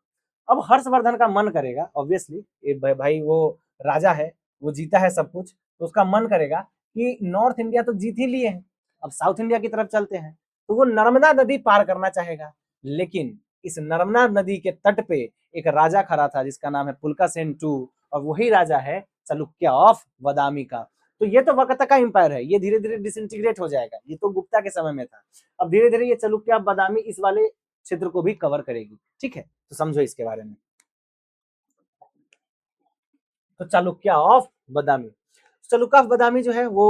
अब हर्षवर्धन का मन करेगा, ऑब्वियसली ये भाई वो राजा है, वो जीता है सब कुछ, तो उसका मन करेगा कि नॉर्थ इंडिया तो जीत ही लिए हैं, अब साउथ इंडिया की तरफ चलते हैं। तो वो नर्मदा नदी पार करना चाहेगा। लेकिन इस नर्मदा नदी के तट पे एक राजा खड़ा था जिसका नाम है पुलकासेन टू, और वही राजा है चालुक्य ऑफ बादामी का। तो ये तो वक्त का एम्पायर है, ये धीरे धीरे डिसइंटीग्रेट हो जाएगा, ये तो गुप्ता के समय में था। अब धीरे धीरे ये चालुक्य ऑफ बादामी इस वाले क्षेत्र को भी कवर करेगी। ठीक है, तो समझो इसके बारे में। तो चालुक्य ऑफ बादामी, चालुक्य ऑफ बादामी जो है वो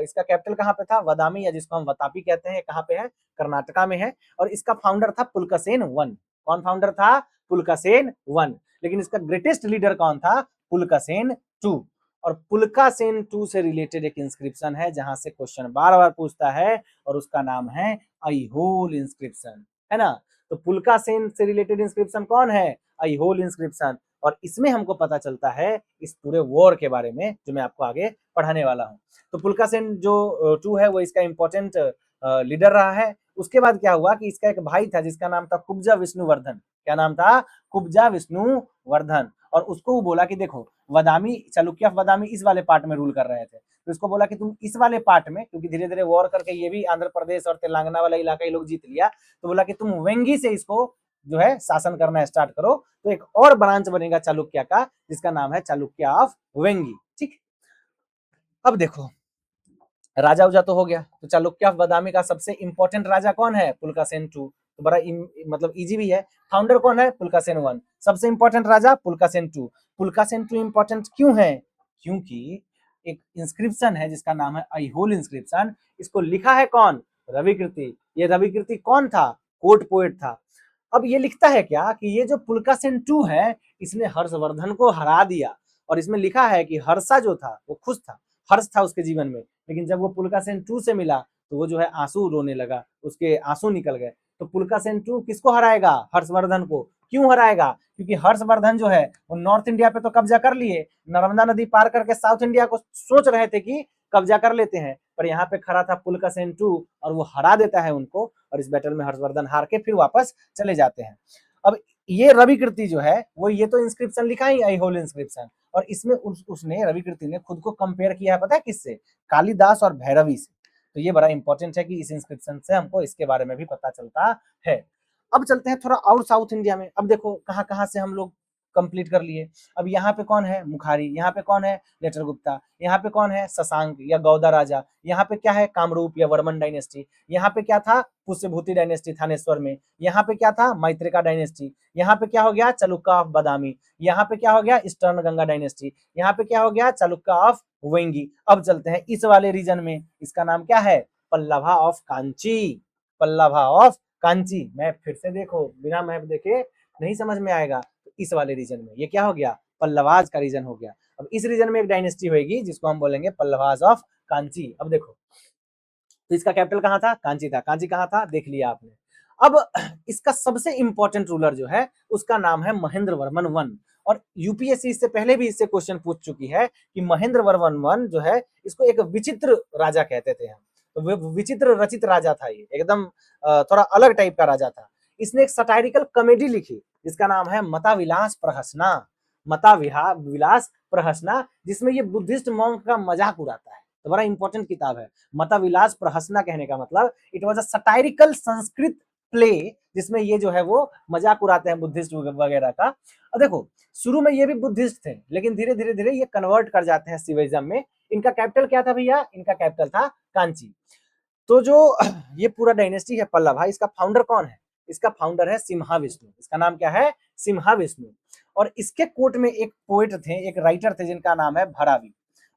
इसका कैपिटल कहाँ पे था? बादामी, या जिसको हम वतापी कहते हैं, कहाँ पे है? कर्नाटका में है। और इसका फाउंडर था पुलकासेन वन। कौन फाउंडर था? पुलकासेन वन। लेकिन इसका ग्रेटेस्ट लीडर कौन था? पुलकासेन टू। और पुलकासेन टू से रिलेटेड एक इंस्क्रिप्शन है जहां से क्वेश्चन बार बार पूछता है, और उसका नाम है अईहोल इंस्क्रिप्शन, है ना। तो पुलकासेन से रिलेटेड इंस्क्रिप्शन कौन है? अईहोल इंस्क्रिप्शन। और इसमें हमको पता चलता है इस पूरे वॉर के बारे में जो मैं आपको आगे पढ़ाने वाला हूँ। तो पुलकासेन जो टू है वो इसका इंपॉर्टेंट लीडर रहा है। उसके बाद क्या हुआ कि इसका एक भाई था जिसका नाम था कुब्जा विष्णुवर्धन। क्या नाम था? कुब्जा विष्णुवर्धन। और उसको वो बोला कि देखो, बादामी, चालुक्य ऑफ बादामी इस वाले पार्ट में रूल कर रहे थे, तो इसको बोला कि तुम इस वाले पार्ट में, क्योंकि धीरे धीरे वॉर करके ये भी आंध्र प्रदेश और तेलंगाना वाला इलाका ये लोग जीत लिया, तो बोला कि तुम वेंगी से इसको जो है शासन करना स्टार्ट करो। तो एक और ब्रांच बनेगा चालुक्य का जिसका नाम है चालुक्य ऑफ वेंगी। ठीक, अब देखो राजा उजा तो हो गया, तो चालुक्य ऑफ बादामी का सबसे इंपॉर्टेंट राजा कौन है? पुलकासेन टू। तो बड़ा मतलब इजी भी है। फाउंडर कौन है? पुलकासेन वन। सबसे इंपॉर्टेंट राजा Pulakeshin two. Pulakeshin two important क्यों है? क्योंकि एक इंस्क्रिप्शन है जिसका नाम है अईहोल इंस्क्रिप्शन। इसको लिखा है कौन? रविकृति। ये रविकृति कौन था? कोर्ट पोएट था। अब ये लिखता है क्या कि ये जो पुलकासेन टू है इसने हर्षवर्धन को हरा दिया। और इसमें लिखा है कि हर्षा जो था वो खुश था, हर्ष था उसके जीवन में, लेकिन जब वो पुलकासेन टू से मिला तो वो जो है आंसू रोने लगा, उसके आंसू निकल गए। तो पुलकासेन टू किसको हराएगा? हर्षवर्धन को। क्यों हराएगा? क्योंकि हर्षवर्धन जो है वो नॉर्थ इंडिया पे तो कब्जा कर लिए, नर्मदा नदी पार करके साउथ इंडिया को सोच रहे थे कि कब्जा कर लेते हैं, पर यहाँ पे खड़ा था पुलकासेन टू और वो हरा देता है उनको। और इस बैटल में हर्षवर्धन हार के फिर वापस चले जाते हैं। अब ये रविकृति जो है वो ये तो इंस्क्रिप्शन लिखा ही अईहोल इंस्क्रिप्शन, और इसमें उसने रविकृति ने खुद को कंपेयर किया है, पता है किससे? कालिदास और भैरवी से। तो ये बड़ा इंपॉर्टेंट है कि इस इंस्क्रिप्शन से हमको इसके बारे में भी पता चलता है। अब चलते हैं थोड़ा और साउथ इंडिया में। अब देखो कहाँ कहाँ से हम लोग कंप्लीट कर लिए। अब यहाँ पे कौन है? मुखारी। यहाँ पे कौन है? लेटर गुप्ता। यहाँ पे कौन है? शशांक या गौदा राजा। यहाँ पे क्या है? कामरूप या वर्मन डायनेस्टी। यहाँ पे क्या था? पुष्यभूति डायनेस्टी थानेश्वर में। यहाँ पे क्या था? मैत्रिका डायनेस्टी। यहाँ पे क्या हो गया? चालुक्य ऑफ बादामी। यहाँ पे क्या हो गया? Eastern Ganga dynasty. यहाँ पे क्या हो गया? चालुक्य ऑफ वेंगी। अब चलते हैं इस वाले रीजन में, इसका नाम क्या है? Pallava of Kanchi. Pallava of Kanchi. Map फिर से देखो, बिना मैप देखे नहीं समझ में आएगा। तो इस वाले रीजन में ये क्या हो गया? पल्लवाज का रीजन हो गया। अब इस रीजन में एक डायनेस्टी होगी जिसको हम बोलेंगे पल्लवाज ऑफ कांची। अब देखो, तो इसका कैपिटल कहाँ था? कांची था। कांची कहाँ था? देख लिया आपने। अब इसका सबसे इंपॉर्टेंट रूलर जो है उसका नाम है महेंद्र वर्मन वन। और यूपीएससी इससे पहले भी इससे क्वेश्चन पूछ चुकी है कि महेंद्र वर्मन वन जो है इसको एक विचित्र राजा कहते थे हम। तो वो विचित्र रचित राजा था, ये एकदम थोड़ा अलग टाइप का राजा था। इसने एक सटायरिकल कॉमेडी लिखी जिसका नाम है मता विलास प्रहसना। मता विलास प्रहसना, जिसमें ये बुद्धिस्ट मॉन्क का मजाक उड़ाता है। तो बड़ा इंपॉर्टेंट किताब है। मता विलास प्रहसना कहने का मतलब it was a satirical Sanskrit play, जिसमें ये जो है वो मजाक उड़ाते हैं बुद्धिस्ट वगैरह का। और देखो शुरू में ये भी बुद्धिस्ट थे, लेकिन धीरे धीरे धीरे ये कन्वर्ट कर जाते हैं शिविज्म में। इनका कैपिटल क्या था भैया? इनका कैपिटल था कांची। तो जो ये पूरा डायनेस्टी है पल्लव, इसका फाउंडर कौन है? इसका फाउंडर है सिम्हा विष्णु। इसका नाम क्या है? सिम्हा विष्णु। और इसके कोर्ट में एक पोएट थे, एक राइटर थे जिनका नाम है भरावी।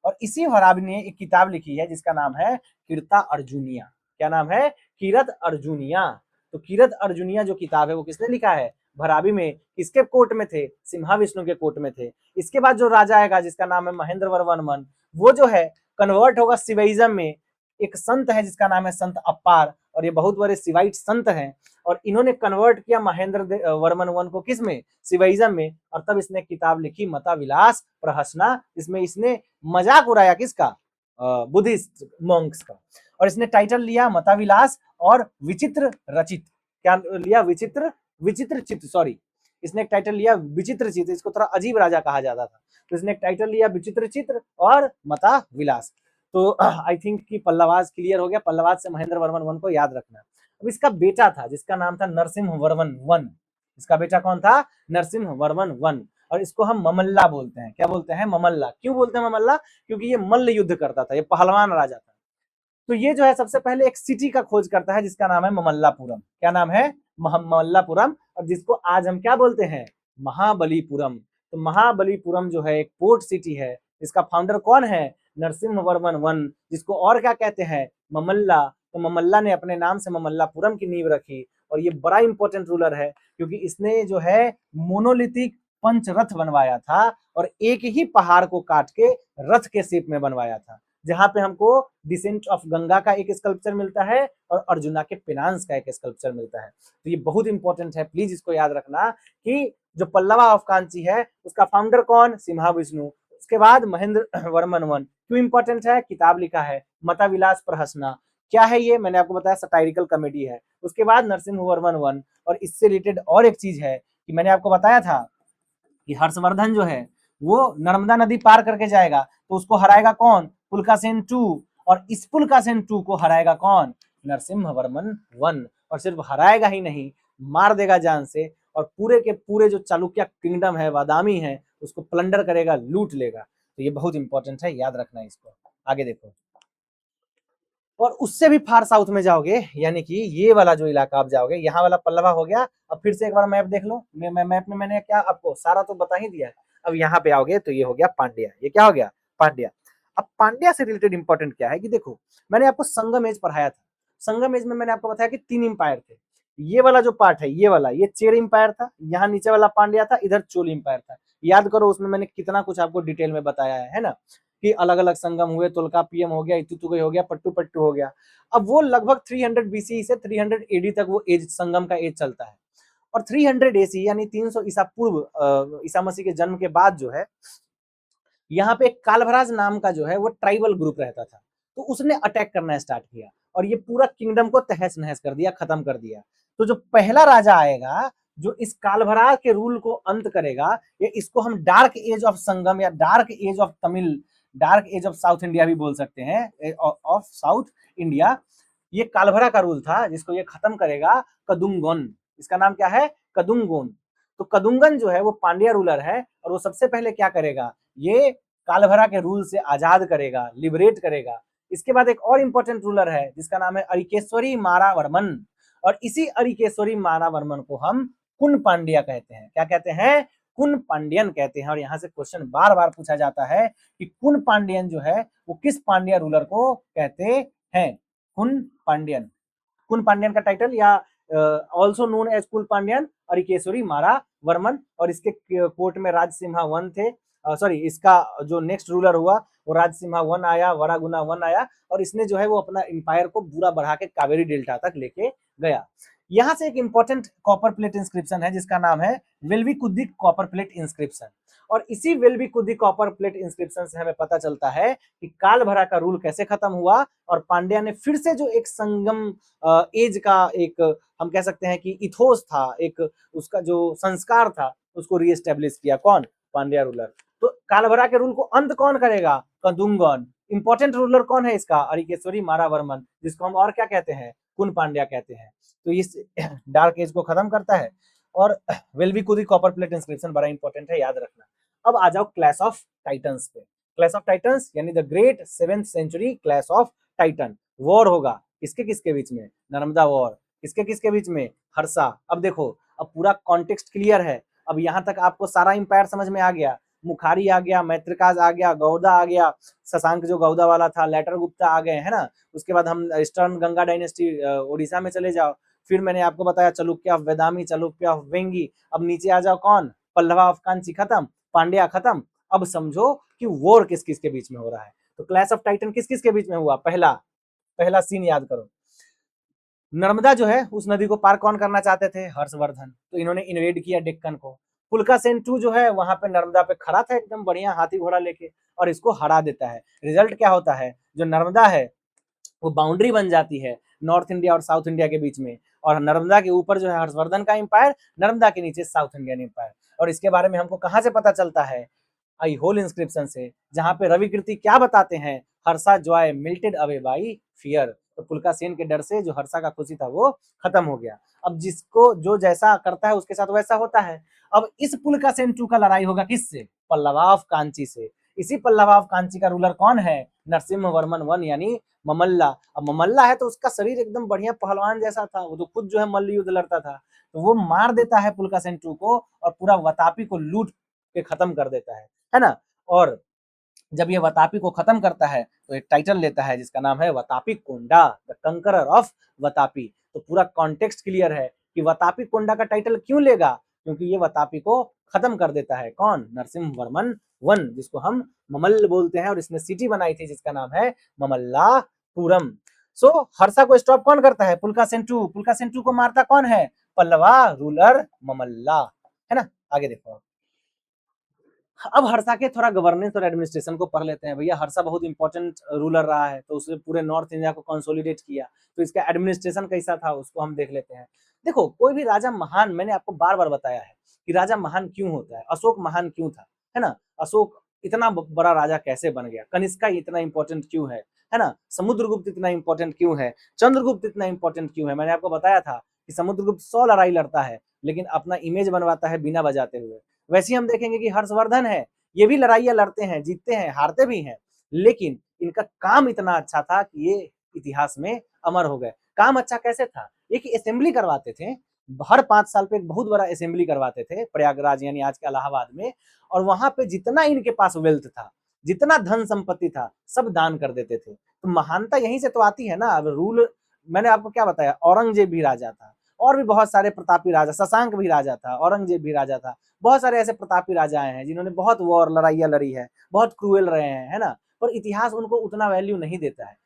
और इसी भरावी ने एक किताब लिखी है जिसका नाम है कीर्ता अर्जुनिया। क्या नाम है? कीरत अर्जुनिया। तो कीरत अर्जुनिया जो किताब है वो किसने लिखा है? भरावी में। किसके कोर्ट में थे? सिम्हा विष्णु के कोर्ट में थे। इसके बाद जो राजा आएगा जिसका नाम है महेंद्र वर्मन, वो जो है कन्वर्ट होगा शिवाइज्म में। एक संत है जिसका नाम है संत अप्पार, और ये बहुत बड़े शिवाइट संत हैं। और इन्होंने कन्वर्ट किया महेंद्र वर्मन वन को किस में? शिवाइज्म में। और तब इसने किताब लिखी मता विलास प्रहसना, जिसमें इसने मजाक उड़ाया किसका? बुद्धिस्ट मॉन्क्स का। और इसने टाइटल लिया मताविलास और विचित्र रचित, क्या लिया, विचित्र विचित्र चित्त, सॉरी, इसने एक टाइटल लिया विचित्र चित्त, इसको थोड़ा अजीब राजा कहा जाता था, तो इसने एक टाइटल लिया विचित्र चित्र और मता विलास। तो आई थिंक कि पल्लवाज क्लियर हो गया, पल्लवाज से महेंद्र वर्मन वन को याद रखना। अब इसका बेटा था जिसका नाम था नरसिंह वर्मन वन, इसका बेटा कौन था, नरसिंह वर्मन वन, और इसको हम ममल्ला बोलते हैं, क्या बोलते हैं, ममल्ला। क्यों बोलते हैं ममल्ला, क्योंकि ये मल्ल युद्ध करता था, ये पहलवान राजा था। तो ये जो है सबसे पहले एक सिटी का खोज करता है जिसका नाम है ममल्लापुरम, क्या नाम है, ममल्लापुरम, और जिसको आज हम क्या बोलते हैं, महाबलीपुरम। तो महाबलीपुरम जो है एक पोर्ट सिटी है, इसका फाउंडर कौन है, नरसिंह वर्मन वन, जिसको और क्या कहते हैं, ममल्ला। तो ममल्ला ने अपने नाम से ममल्लापुरम की नींव रखी, और ये बड़ा इंपॉर्टेंट रूलर है क्योंकि इसने जो है मोनोलिथिक पंचरथ बनवाया था, और एक ही पहाड़ को काट के रथ के शेप में बनवाया था, जहां पे हमको डिसेंट ऑफ गंगा का एक स्कल्पचर मिलता है और अर्जुना के पिनांस का एक स्कल्पचर मिलता है। तो ये बहुत इंपॉर्टेंट है, प्लीज इसको याद रखना कि जो पल्लवा ऑफ कांची है उसका फाउंडर कौन, सिम्हा विष्णु। उसके बाद महेंद्र वर्मन वन, क्यों इंपॉर्टेंट है, किताब लिखा है मताविलास प्रहसना, क्या है ये, मैंने आपको बताया सटायरिकल कॉमेडी है। उसके बाद नरसिंह वर्मन वन, और इससे रिलेटेड और एक चीज है कि मैंने आपको बताया था कि हर्षवर्धन जो है वो नर्मदा नदी पार करके जाएगा, तो उसको हराएगा कौन, पुलकासेन टू, और इस पुलकासेन टू को हराएगा कौन, नरसिम्हा वर्मन वन। और सिर्फ हराएगा ही नहीं, मार देगा जान से, और पूरे के पूरे जो चालुक्य किंगडम है, बादामी है, उसको प्लंडर करेगा, लूट लेगा। तो ये बहुत इंपॉर्टेंट है, याद रखना इसको। आगे देखो, और उससे भी फार साउथ में जाओगे, यानी कि ये वाला जो इलाका आप जाओगे, यहाँ वाला पल्लवा हो गया। अब फिर से एक बार मैप देख लो, मैप में मैंने क्या आपको सारा तो बता ही दिया है। अब यहाँ पे आओगे तो ये हो गया पांड्या, ये क्या हो गया, पांड्या। अब पांड्या से रिलेटेड इंपॉर्टेंट क्या है कि देखो, मैंने आपको संगम एज पढ़ाया था, संगम एज में मैंने आपको बताया कि 3 इंपायर थे। ये वाला जो पार्ट है, ये वाला, ये चेर इंपायर था, यहाँ नीचे वाला पांड्या था, इधर चोल इंपायर था। याद करो उसमें मैंने कितना कुछ आपको डिटेल में बताया है ना, कि अलग अलग संगम हुए, तोलकापियम हो गया, इतुतुगई हो गया, पट्टू हो गया। अब वो लगभग 300 बीसी से 300 एडी तक वो एज, संगम का एज चलता है। और 300 एसी यानी 300 ईसा पूर्व, ईसा मसीह के जन्म के बाद जो है, यहाँ पे एक कालभराज नाम का जो है वो ट्राइबल ग्रुप रहता था, तो उसने अटैक करना स्टार्ट किया और ये पूरा किंगडम को तहस नहस कर दिया, खत्म कर दिया। तो जो पहला राजा आएगा जो इस कालभराज के रूल को अंत करेगा, ये इसको हम डार्क एज ऑफ संगम या dark age of Tamil, dark age of south India भी बोल सकते हैं, ऑफ साउथ इंडिया। ये कालभरा का रूल था जिसको ये खत्म करेगा, कदुंगन, इसका नाम क्या है, कदुंगन। तो कदुंगन जो है वो पांड्या रूलर है, और वो सबसे पहले क्या करेगा, ये कालभरा के रूल से आजाद करेगा, लिबरेट करेगा। इसके बाद एक और इंपॉर्टेंट रूलर है जिसका नाम है अरिकेश्वरी मारावर्मन, और इसी अरिकेश्वरी मारावर्मन को हम कुन पांड्या कहते हैं, क्या कहते हैं, कुन पांड्यन कहते हैं। और यहाँ से क्वेश्चन बार बार पूछा जाता है कि कुन पांड्यन जो है वो किस पांड्या रूलर को कहते हैं, कुन पांड्यन। कुन पांड्यन का टाइटल या ऑल्सो नोन एज कुल पांड्यन अरिकेश्वरी मारा वर्मन, और इसके कोर्ट में राजसिम्हा वन थे, सॉरी इसका जो नेक्स्ट रूलर हुआ वो राजसिम्हा वन आया, वरागुना वन आया, और इसने जो है वो अपना एम्पायर को पूरा बढ़ा के कावेरी डेल्टा तक लेके गया। यहाँ से एक इंपॉर्टेंट कॉपर प्लेट इंस्क्रिप्शन है जिसका नाम है वेल्विकुदी कॉपर प्लेट इंस्क्रिप्शन, और इसी वेल्विकुदी कॉपर प्लेट इंस्क्रिप्शन से हमें पता चलता है कि कालभरा का रूल कैसे खत्म हुआ, और पांड्या ने फिर से जो एक संगम एज का एक हम कह सकते हैं कि इथोस था, एक उसका जो संस्कार था उसको रीएस्टेब्लिश किया, कौन, पांड्या रूलर। तो कालभरा के रूल को अंत कौन करेगा, कदुंगन। इंपॉर्टेंट रूलर कौन है इसका, अरिकेश्वरी मारावर्मन, जिसको हम और क्या कहते हैं, कुन पांड्या कहते हैं। तो इस डार्क एज को खत्म करता है, और वेल्विकुदी कॉपर प्लेट इंस्क्रिप्शन बड़ा इंपॉर्टेंट है, याद रखना। अब आ जाओ क्लैश ऑफ टाइटन्स पे। क्लैश ऑफ टाइटन्स यानी the great 7th century clash of titan. War होगा किसके किसके बीच में, नर्मदा वॉर, किसके किसके बीच में, हर्षा। अब देखो, अब पूरा कॉन्टेक्स्ट क्लियर है, अब यहाँ तक आपको सारा इंपायर समझ में आ गया, मुखारी आ गया, मैत्रिकाज आ गया, गौदा आ गया, शशांक जो गौदा वाला था, लेटर गुप्ता आ गए, है ना। उसके बाद हम ईस्टर्न गंगा डायनेस्टी ओडिशा में चले जाओ, फिर मैंने आपको बताया चालुक्य ऑफ वेदामी, चालुक्य ऑफ वेंगी। अब नीचे आ जाओ कौन, पल्लवा ऑफ कांची खत्म, पांड्या खत्म। अब समझो कि वॉर किस किस के बीच में हो रहा है। तो क्लैश ऑफ टाइटन किस किस के बीच में हुआ, पहला पहला सीन याद करो, नर्मदा जो है उस नदी को पार कौन करना चाहते थे, हर्षवर्धन, तो इन्होंने इन्वेड किया डेक्कन को। पुलका सेन टू जो है वहां पे नर्मदा पे खड़ा था एकदम बढ़िया हाथी घोड़ा लेके, और इसको हरा देता है। रिजल्ट क्या होता है, जो नर्मदा है वो बाउंड्री बन जाती है नॉर्थ इंडिया और साउथ इंडिया के बीच में, और नर्मदा के ऊपर जो है हर्षवर्धन का एम्पायर, नर्मदा के नीचे साउथ इंडियन एम्पायर। और इसके बारे में हमको कहाँ से पता चलता है, आई होल इंस्क्रिप्शन से, जहां पे रवि कीर्ति क्या बताते हैं, Harsha joy melted away by fear. तो पुलका सेन के डर से जो हर्षा का खुशी था वो खत्म हो गया। अब जिसको जो जैसा करता है उसके साथ वैसा होता है। अब इस पुलका सेन टू का लड़ाई होगा किससे, पल्लवा ऑफ कांची से। इसी पल्लवा ऑफ कांची का रूलर कौन है, नरसिम्हा वर्मन वन यानी ममल्ला। अब ममल्ला है तो उसका शरीर एकदम बढ़िया पहलवान जैसा था, वो तो खुद जो है मल्ल युद्ध लड़ता था। तो वो मार देता है पुलका सेन टू को और पूरा वतापी को लूट के खत्म कर देता है ना। और जब ये वतापी को खत्म करता है तो एक टाइटल लेता है जिसका नाम है वतापी कोंडा, द कंकरर ऑफ वतापी। तो पूरा कॉन्टेक्स्ट क्लियर है कि वतापी कोंडा का टाइटल क्यों लेगा, क्योंकि ये वतापी को खत्म कर देता है। कौन, नरसिम्हा वर्मन वन, जिसको हम ममल्ल बोलते हैं, और इसने सिटी बनाई थी जिसका नाम है ममल्लापुरम। सो हर्षा को स्टॉप कौन करता है, पुलका सेन टू। पुलका सेन टू को मारता कौन है, पल्लवा रूलर ममल्ला, है ना। आगे देखो, अब हर्षा के थोड़ा गवर्नेंस और एडमिनिस्ट्रेशन को पढ़ लेते हैं। भैया हर्षा बहुत इंपॉर्टेंट रूलर रहा है, तो उसने पूरे नॉर्थ इंडिया को कंसोलिडेट किया, तो इसका एडमिनिस्ट्रेशन कैसा था उसको हम देख लेते हैं। देखो कोई भी राजा महान, मैंने आपको बार बार बताया है कि राजा महान क्यों होता है, अशोक महान क्यों था, है ना। अशोक इतना बड़ा राजा कैसे बन गया, कनिष्का इतना इंपॉर्टेंट क्यों है ना, समुद्रगुप्त इतना इंपॉर्टेंट क्यों है, चंद्रगुप्त इतना इंपॉर्टेंट क्यों है। मैंने आपको बताया था कि समुद्रगुप्त 100 लड़ाई लड़ता है लेकिन अपना इमेज बनवाता है बिना बजाते हुए। वैसे ही हम देखेंगे कि हर्षवर्धन है, ये भी लड़ाइयां लड़ते हैं, जीतते हैं, हारते भी हैं, लेकिन इनका काम इतना अच्छा था कि ये इतिहास में अमर हो गए। काम अच्छा कैसे था, एक असेंबली करवाते थे, हर 5 साल पे एक बहुत बड़ा असेंबली करवाते थे प्रयागराज यानी आज के इलाहाबाद में, और वहां पे जितना इनके पास वेल्थ था, जितना धन संपत्ति था, सब दान कर देते थे। तो महानता यहीं से तो आती है ना। अब रूल मैंने आपको क्या बताया, औरंगजेब भी राजा था, और भी बहुत सारे प्रतापी राजा, शशांक भी राजा था, औरंगजेब भी राजा था, बहुत सारे ऐसे प्रतापी राजा आए हैं जिन्होंने बहुत वॉर लड़ाइयां लड़ी है, बहुत क्रूएल रहे हैं, है ना। पर इतिहास उनको उतना वैल्यू नहीं देता है।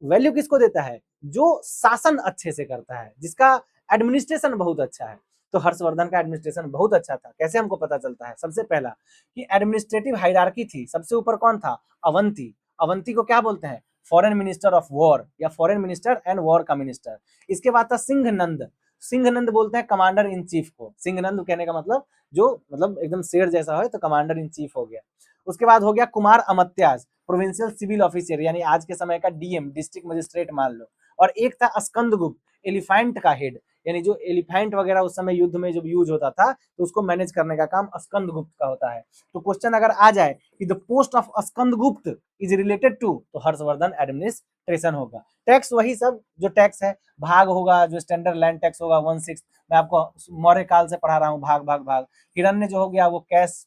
वैल्यू किसको देता है, जो शासन अच्छे से करता है, जिसका एडमिनिस्ट्रेशन बहुत अच्छा है। तो हर्षवर्धन का एडमिनिस्ट्रेशन बहुत अच्छा था। कैसे हमको पता चलता है, सबसे पहला कि एडमिनिस्ट्रेटिव हायरार्की थी, सबसे ऊपर कौन था, अवंती। अवंती को क्या बोलते हैं, फॉरेन मिनिस्टर ऑफ वॉर, या फॉरेन मिनिस्टर एंड वॉर का मिनिस्टर। इसके बाद था सिंहनंद। सिंहनंद बोलते हैं कमांडर इन चीफ को। सिंहनंद कहने का मतलब जो मतलब एकदम शेर जैसा हो, तो कमांडर इन चीफ हो गया। उसके बाद हो गया कुमार अमत्याज, प्रोविंशियल सिविल ऑफिसर, यानी आज के समय का डीएम, डिस्ट्रिक्ट मजिस्ट्रेट मान लो। और एक था स्कंदगुप्त, एलिफेंट का हेड, यानी जो एलिफेंट वगैरह उस समय युद्ध में जब यूज होता था तो उसको मैनेज करने का काम स्कंदगुप्त का होता है। तो क्वेश्चन अगर आ जाए कि the post of Skandagupta is related to, तो हर्षवर्धन एडमिनिस्ट्रेशन होगा। टैक्स वही सब जो टैक्स है, भाग होगा, जो स्टैंडर्ड लैंड टैक्स होगा 1/6, मैं आपको मौर्य काल से पढ़ा रहा हूँ, भाग भाग भाग। हिरण्य जो हो गया वो कैश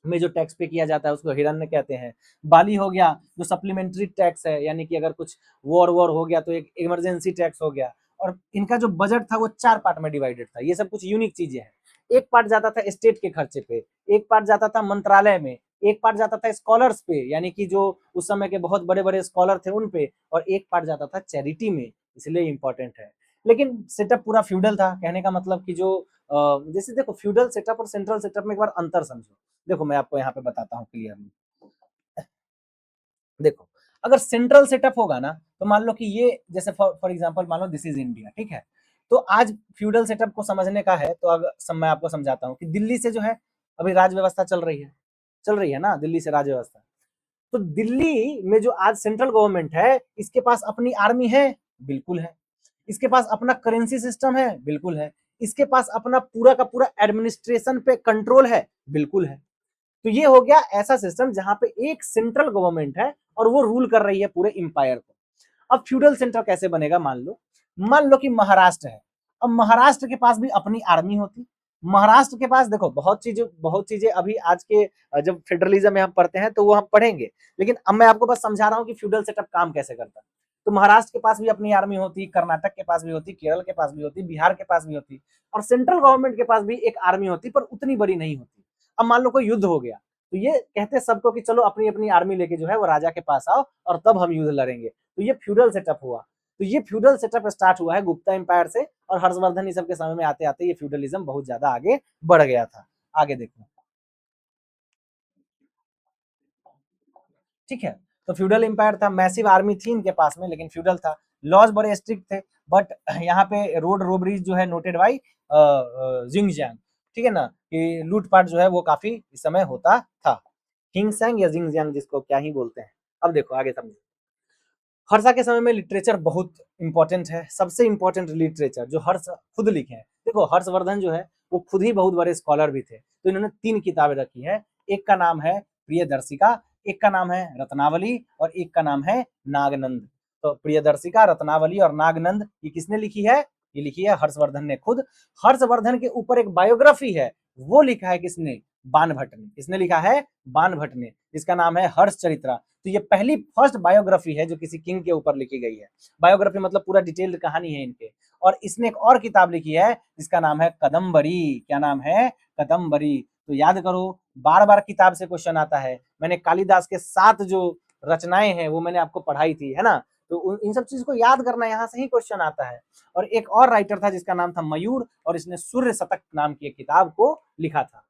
में जो टैक्स पे किया जाता है उसको हिरण्य कहते हैं। बाली हो गया जो सप्लीमेंट्री टैक्स है, यानी कि अगर कुछ वॉर वॉर हो गया तो एक इमरजेंसी टैक्स हो गया। और इनका जो बजट था वो 4 पार्ट में डिवाइडेड था। ये सब कुछ यूनिक चीजें हैं। एक पार्ट जाता था स्टेट के खर्चे पे, एक पार्ट जाता था मंत्रालय में, एक पार्ट जाता था स्कॉलर्स पे, यानी कि जो उस समय के बहुत बड़े बड़े स्कॉलर थे उन पे, और एक पार्ट जाता था चैरिटी में, इसलिए इंपॉर्टेंट है। लेकिन सेटअप पूरा फ्यूडल था, कहने का मतलब कि जो जैसे देखो फ्यूडल सेटअप और सेंट्रल सेटअप में एक बार अंतर समझो। देखो मैं आपको यहाँ पे बताता हूँ क्लियरली। देखो अगर सेंट्रल सेटअप होगा ना, तो मान लो कि ये जैसे फॉर एग्जांपल मान लो दिस इज इंडिया, ठीक है। तो आज फ्यूडल सेटअप को समझने का है तो अगर मैं आपको समझाता हूँ कि दिल्ली से जो है अभी राज व्यवस्था चल रही है ना, दिल्ली से राज व्यवस्था। तो दिल्ली में जो आज सेंट्रल गवर्नमेंट है, इसके पास अपनी आर्मी है, बिल्कुल है। इसके पास अपना करेंसी सिस्टम है, बिल्कुल है। इसके पास अपना पूरा का पूरा एडमिनिस्ट्रेशन पे कंट्रोल है, बिल्कुल है। तो ये हो गया ऐसा सिस्टम जहां पे एक सेंट्रल गवर्नमेंट है और वो रूल कर रही है पूरे इंपायर को। अब फ्यूडल सेंटर कैसे बनेगा, मान लो कि महाराष्ट्र है। अब महाराष्ट्र के पास भी अपनी आर्मी होती। महाराष्ट्र के पास देखो बहुत चीजें अभी आज के जब फेडरलिज्म में हम पढ़ते हैं तो वो हम पढ़ेंगे, लेकिन अब मैं आपको बस समझा रहा हूँ कि फ्यूडल सेटअप काम कैसे करता है। तो महाराष्ट्र के पास भी अपनी आर्मी होती, कर्नाटक के पास भी होती, केरल के पास भी होती, बिहार के पास भी होती, और सेंट्रल गवर्नमेंट के पास भी एक आर्मी होती, पर उतनी बड़ी नहीं होती। अब मान लो कोई युद्ध हो गया, तो ये कहते सबको कि चलो अपनी अपनी आर्मी लेके जो है वो राजा के पास आओ और तब हम युद्ध लड़ेंगे। तो ये फ्यूडल सेटअप हुआ। तो ये फ्यूडल सेटअप स्टार्ट हुआ है गुप्ता एम्पायर से, और हर्षवर्धन इस सब के समय में आते आते ये फ्यूडलिज्म बहुत ज्यादा आगे बढ़ गया था। आगे देखो, ठीक है। तो फ्यूडल एम्पायर था, मैसिव आर्मी थी इनके पास में, लेकिन फ्यूडल था, लॉज बड़े स्ट्रिक्ट थे, बट यहाँ पे रोड रोबरीज जो है नोटेड बाई जिंगजियांग, ठीक है ना, कि लूटपाट जो है वो काफी इस समय होता था। हिंगसैंग या जिंगजियांग जिसको क्या ही बोलते हैं। अब देखो आगे समझो, हर्षा के समय में लिटरेचर बहुत इंपॉर्टेंट है, सबसे इंपॉर्टेंट लिटरेचर जो हर्ष खुद लिखे हैं। देखो हर्षवर्धन जो है वो खुद ही बहुत बड़े स्कॉलर भी थे, तो इन्होंने 3 किताबें रखी है, एक का नाम है प्रियदर्शिका, एक का नाम है रत्नावली और एक का नाम है नागनंद। तो प्रियदर्शिका, रत्नावली और नागनंद ये किसने लिखी है? ये लिखी है हर्षवर्धन ने खुद। हर्षवर्धन के ऊपर एक बायोग्राफी है, वो लिखा है किसने? बाणभट्ट ने। किसने लिखा है? बाणभट्ट ने, जिसका नाम है हर्ष चरित्रा। तो ये पहली फर्स्ट बायोग्राफी है जो किसी किंग के ऊपर लिखी गई है। बायोग्राफी मतलब पूरा डिटेल्ड कहानी है इनके। और इसने एक और किताब लिखी है जिसका नाम है कदम्बरी। क्या नाम है? कदम्बरी। तो याद करो, बार बार किताब से क्वेश्चन आता है। मैंने कालिदास के 7 जो रचनाएं हैं वो मैंने आपको पढ़ाई थी, है ना, तो इन सब चीज को याद करना, यहाँ से ही क्वेश्चन आता है। और एक और राइटर था जिसका नाम था मयूर, और इसने सूर्य शतक नाम की एक किताब को लिखा था।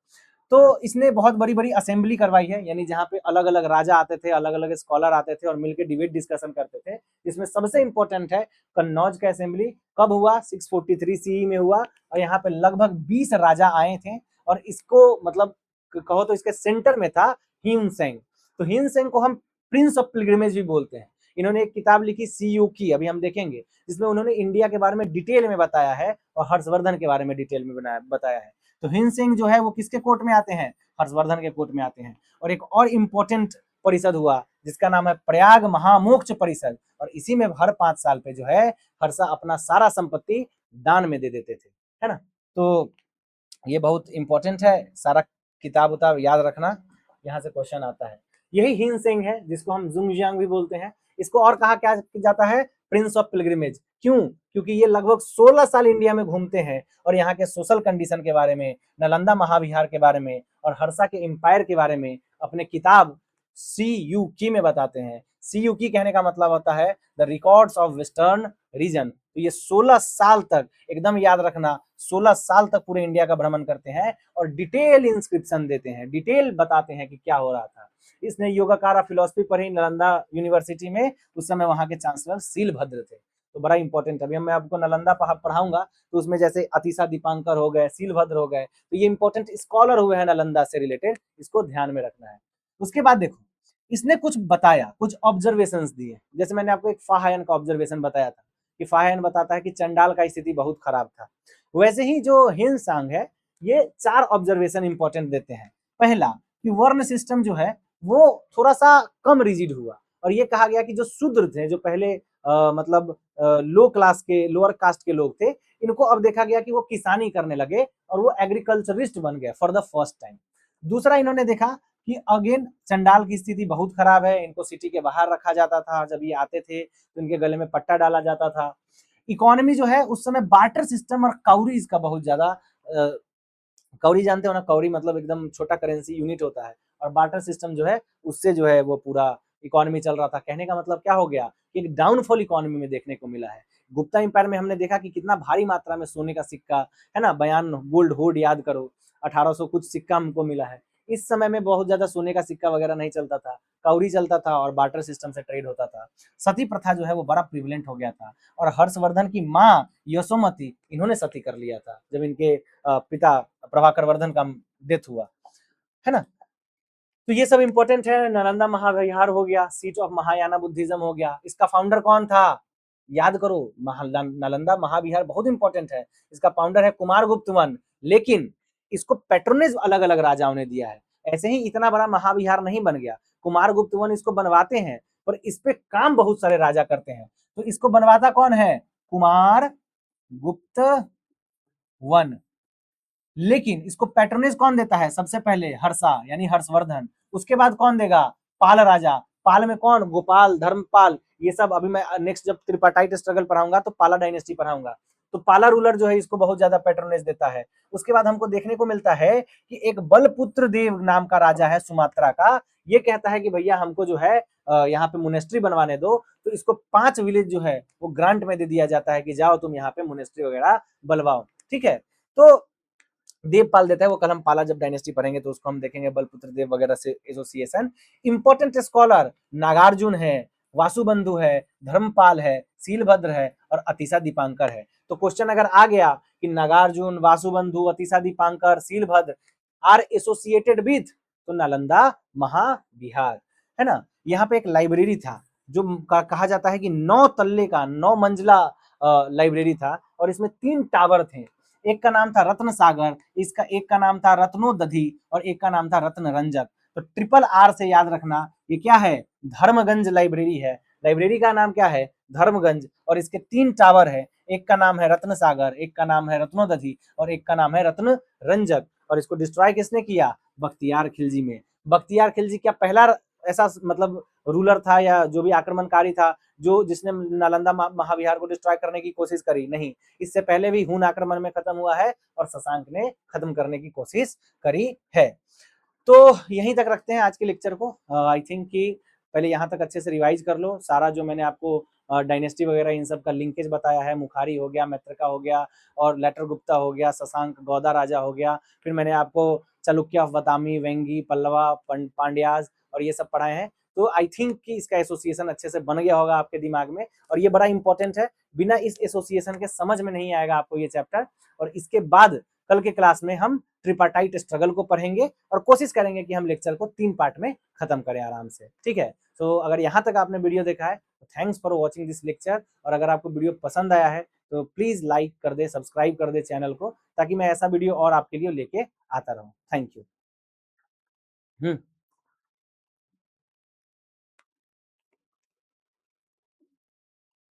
तो इसने बहुत बड़ी बड़ी असेंबली करवाई है, यानी जहाँ पे अलग अलग राजा आते थे, अलग अलग स्कॉलर आते थे और मिलकर डिबेट डिस्कशन करते थे। इसमें सबसे इंपॉर्टेंट है कन्नौज का असेंबली। कब हुआ? 643 सीई में हुआ, और यहाँ पे लगभग 20 राजा आए थे। और इसको मतलब कहो तो इसके सेंटर में था हिमसेंग। तो हिमसेंग को हम प्रिंस ऑफ पिलग्रिमेज भी बोलते हैं। इन्होंने एक किताब लिखी सीयू की, अभी हम देखेंगे, जिसमें उन्होंने इंडिया के बारे में डिटेल में बताया है और हर्षवर्धन के बारे में डिटेल में बताया है। तो हिमसेंग जो है वो किसके कोर्ट में आते हैं? हर्षवर्धन के कोर्ट में आते हैं। और एक और इंपॉर्टेंट परिषद हुआ जिसका नाम है प्रयाग महामोक्ष परिषद, और इसी में हर 5 साल पे जो है हर्षा अपना सारा संपत्ति दान में दे देते थे, है ना। तो ये बहुत इंपॉर्टेंट है, सारा किताब उताब याद रखना, यहाँ से क्वेश्चन आता है। यही हिनसेंग है जिसको हम जुंगजियांग भी बोलते हैं। इसको और कहा क्या जाता है? Prince of pilgrimage. क्यों? क्योंकि ये लगभग 16 साल इंडिया में घूमते हैं और यहाँ के सोशल कंडीशन के बारे में, नालंदा महाविहार के बारे में और हर्षा के एम्पायर के बारे में अपने किताब सी यू की में बताते हैं। सी यू की कहने का मतलब होता है the records of western region. तो ये 16 साल तक, एकदम याद रखना, 16 साल तक पूरे इंडिया का भ्रमण करते हैं और डिटेल इंस्क्रिप्शन देते हैं, डिटेल बताते हैं कि क्या हो रहा था। इसने योगाकारा फिलोसफी पढ़ी नालंदा यूनिवर्सिटी में, उस समय वहां के चांसलर सीलभद्र थे। तो बड़ा इंपॉर्टेंट है। अभी मैं आपको नालंदा पढ़ाऊंगा तो उसमें जैसे अतिशा दीपांकर हो गए, सीलभद्र हो गए, तो ये इंपॉर्टेंट स्कॉलर हुए हैं नालंदा से रिलेटेड, इसको ध्यान में रखना है। उसके बाद देखो, इसने कुछ बताया, कुछ ऑब्जर्वेशंस दिए। जैसे मैंने आपको एक फाहायन का ऑब्जर्वेशन बताया था कि फाहायन बताता है कि चंडाल का स्थिति बहुत खराब था। वैसे ही जो हिंसांग है, ये 4 ऑब्जर्वेशन इंपॉर्टेंट देते हैं। पहला, कि वर्ण सिस्टम जो है वो थोड़ा सा कम रिजिड हुआ, और ये कहा गया कि जो शूद्र थे, जो पहले मतलब लो क्लास के, लोअर कास्ट के लोग थे, इनको अब देखा गया कि वो किसानी करने लगे और वो एग्रीकल्चरिस्ट बन गए फॉर द फर्स्ट टाइम। दूसरा, इन्होंने देखा कि अगेन चंडाल की स्थिति बहुत खराब है, इनको सिटी के बाहर रखा जाता था, जब ये आते थे तो इनके गले में पट्टा डाला जाता था। इकोनॉमी जो है उस समय बार्टर सिस्टम और काउरी इसका बहुत ज्यादा, कौड़ी जानते हो ना, कौड़ी मतलब एकदम छोटा करेंसी यूनिट होता है, और बार्टर सिस्टम जो है उससे जो है वो पूरा इकोनॉमी चल रहा था। कहने का मतलब क्या हो गया कि एक डाउनफॉल इकोनॉमी में देखने को मिला है। गुप्ता इंपायर में हमने देखा कि कितना भारी मात्रा में सोने का सिक्का, है ना, बयान गोल्ड होर्ड याद करो, 1800 कुछ सिक्का हमको मिला है। इस समय में बहुत ज्यादा सोने का सिक्का वगैरह नहीं चलता था, कौड़ी चलता था और बार्टर सिस्टम से ट्रेड होता था। सती प्रथा जो है वो बड़ा प्रिविलेंट हो गया था, और हर्षवर्धन की माँ यशोमती, इन्होंने सती कर लिया था जब इनके पिता प्रभाकर वर्धन का डेथ हुआ, है ना। तो ये सब इंपॉर्टेंट है। नालंदा महाविहार हो गया, सीट ऑफ महायाना बुद्धिज्म हो गया। इसका फाउंडर कौन था? याद करो, नालंदा महाविहार बहुत इंपॉर्टेंट है। इसका फाउंडर है कुमारगुप्त वन, लेकिन इसको पेट्रोनेज अलग अलग राजाओं ने दिया है। ऐसे ही इतना बड़ा महाविहार नहीं बन गया। कुमारगुप्त वन इसको बनवाते हैं, पर इस पे काम बहुत सारे राजा करते हैं। तो इसको बनवाता कौन है? कुमार गुप्त वन। लेकिन इसको पैट्रोनेज कौन देता है? सबसे पहले हर्षा यानी हर्षवर्धन। उसके बाद कौन देगा? पाल राजा। पाल में कौन? गोपाल, धर्मपाल, ये सब। अभी मैं नेक्स्ट जब त्रिपाठाइट स्ट्रगल पढ़ाऊंगा तो पाला डायनेस्टी पढ़ाऊंगा। तो पाला रूलर जो है इसको बहुत ज्यादा पैट्रोनेज देता है। उसके बाद हमको देखने को मिलता है कि एक बलपुत्र देव नाम का राजा है सुमात्रा का, ये कहता है कि भैया हमको जो है यहाँ पे मोनेस्ट्री बनवाने दो। तो इसको 5 विलेज जो है वो ग्रांट में दे दिया जाता है कि जाओ तुम यहाँ पे मोनेस्ट्री वगैरह बनवाओ, ठीक है। तो देवपाल देता है, वो कल हम पाला जब डायनेस्टी पढ़ेंगे तो उसको हम देखेंगे, बलपुत्र देव वगैरह से एसोसिएशन। इंपॉर्टेंट स्कॉलर नागार्जुन है, वासुबंधु है, धर्मपाल है, सीलभद्र है और अतिशा दीपांकर है। तो क्वेश्चन अगर आ गया कि Nagarjuna, Vasubandhu, Atisha Dipankara, Shilabhadra are associated with, तो नालंदा महाविहार, है ना। यहाँ पे एक लाइब्रेरी था जो कहा जाता है कि 9 तल्ले का, 9 मंजिला लाइब्रेरी था और इसमें 3 टावर थे। एक का नाम था रत्न सागर, इसका एक का नाम था रत्नोदधि और एक का नाम था रत्न रंजक। तो ट्रिपल आर से याद रखना, ये क्या है, धर्मगंज लाइब्रेरी है। लाइब्रेरी का नाम क्या है, धर्मगंज, और इसके 3 टावर है, एक का नाम है रत्न सागर, एक का नाम है रत्नोदधि और एक का नाम है रत्न रंजक। और इसको डिस्ट्रॉय किसने किया, बख्तियार खिलजी में। बख्तियार खिलजी क्या पहला ऐसा मतलब रूलर था या जो भी आक्रमणकारी था जो जिसने नालंदा महाविहार को डिस्ट्रॉय करने की कोशिश करी, नहीं। इससे पहले भी हुन आक्रमण में खत्म हुआ है और शशांक ने खत्म करने की कोशिश करी है। तो यहीं तक रखते हैं आज के लेक्चर को। आई थिंक कि पहले यहाँ तक अच्छे से रिवाइज कर लो सारा जो मैंने आपको डायनेस्टी वगैरह इन सब का लिंकेज बताया है। मुखारी हो गया, मैत्रका हो गया और लेटर गुप्ता हो गया, शशांक गौदा राजा हो गया, फिर मैंने आपको चालुक्य, बदामी, वेंगी, पल्लवा, पांड्याज और ये सब पढ़ाए हैं। तो आई थिंक कि इसका एसोसिएशन अच्छे से बन गया होगा आपके दिमाग में और ये बड़ा इंपॉर्टेंट है। बिना इस एसोसिएशन के समझ में नहीं आएगा आपको ये चैप्टर। और इसके बाद कल के क्लास में हम ट्रिपाटाइट स्ट्रगल को पढ़ेंगे और कोशिश करेंगे कि हम लेक्चर को 3 पार्ट में खत्म करें आराम से, ठीक है। तो अगर यहाँ तक आपने वीडियो देखा है तो thanks for watching this lecture. और अगर आपको वीडियो पसंद आया है तो प्लीज लाइक कर दे, सब्सक्राइब कर दे चैनल को, ताकि मैं ऐसा वीडियो और आपके लिए लेके आता रहूँ। Thank you.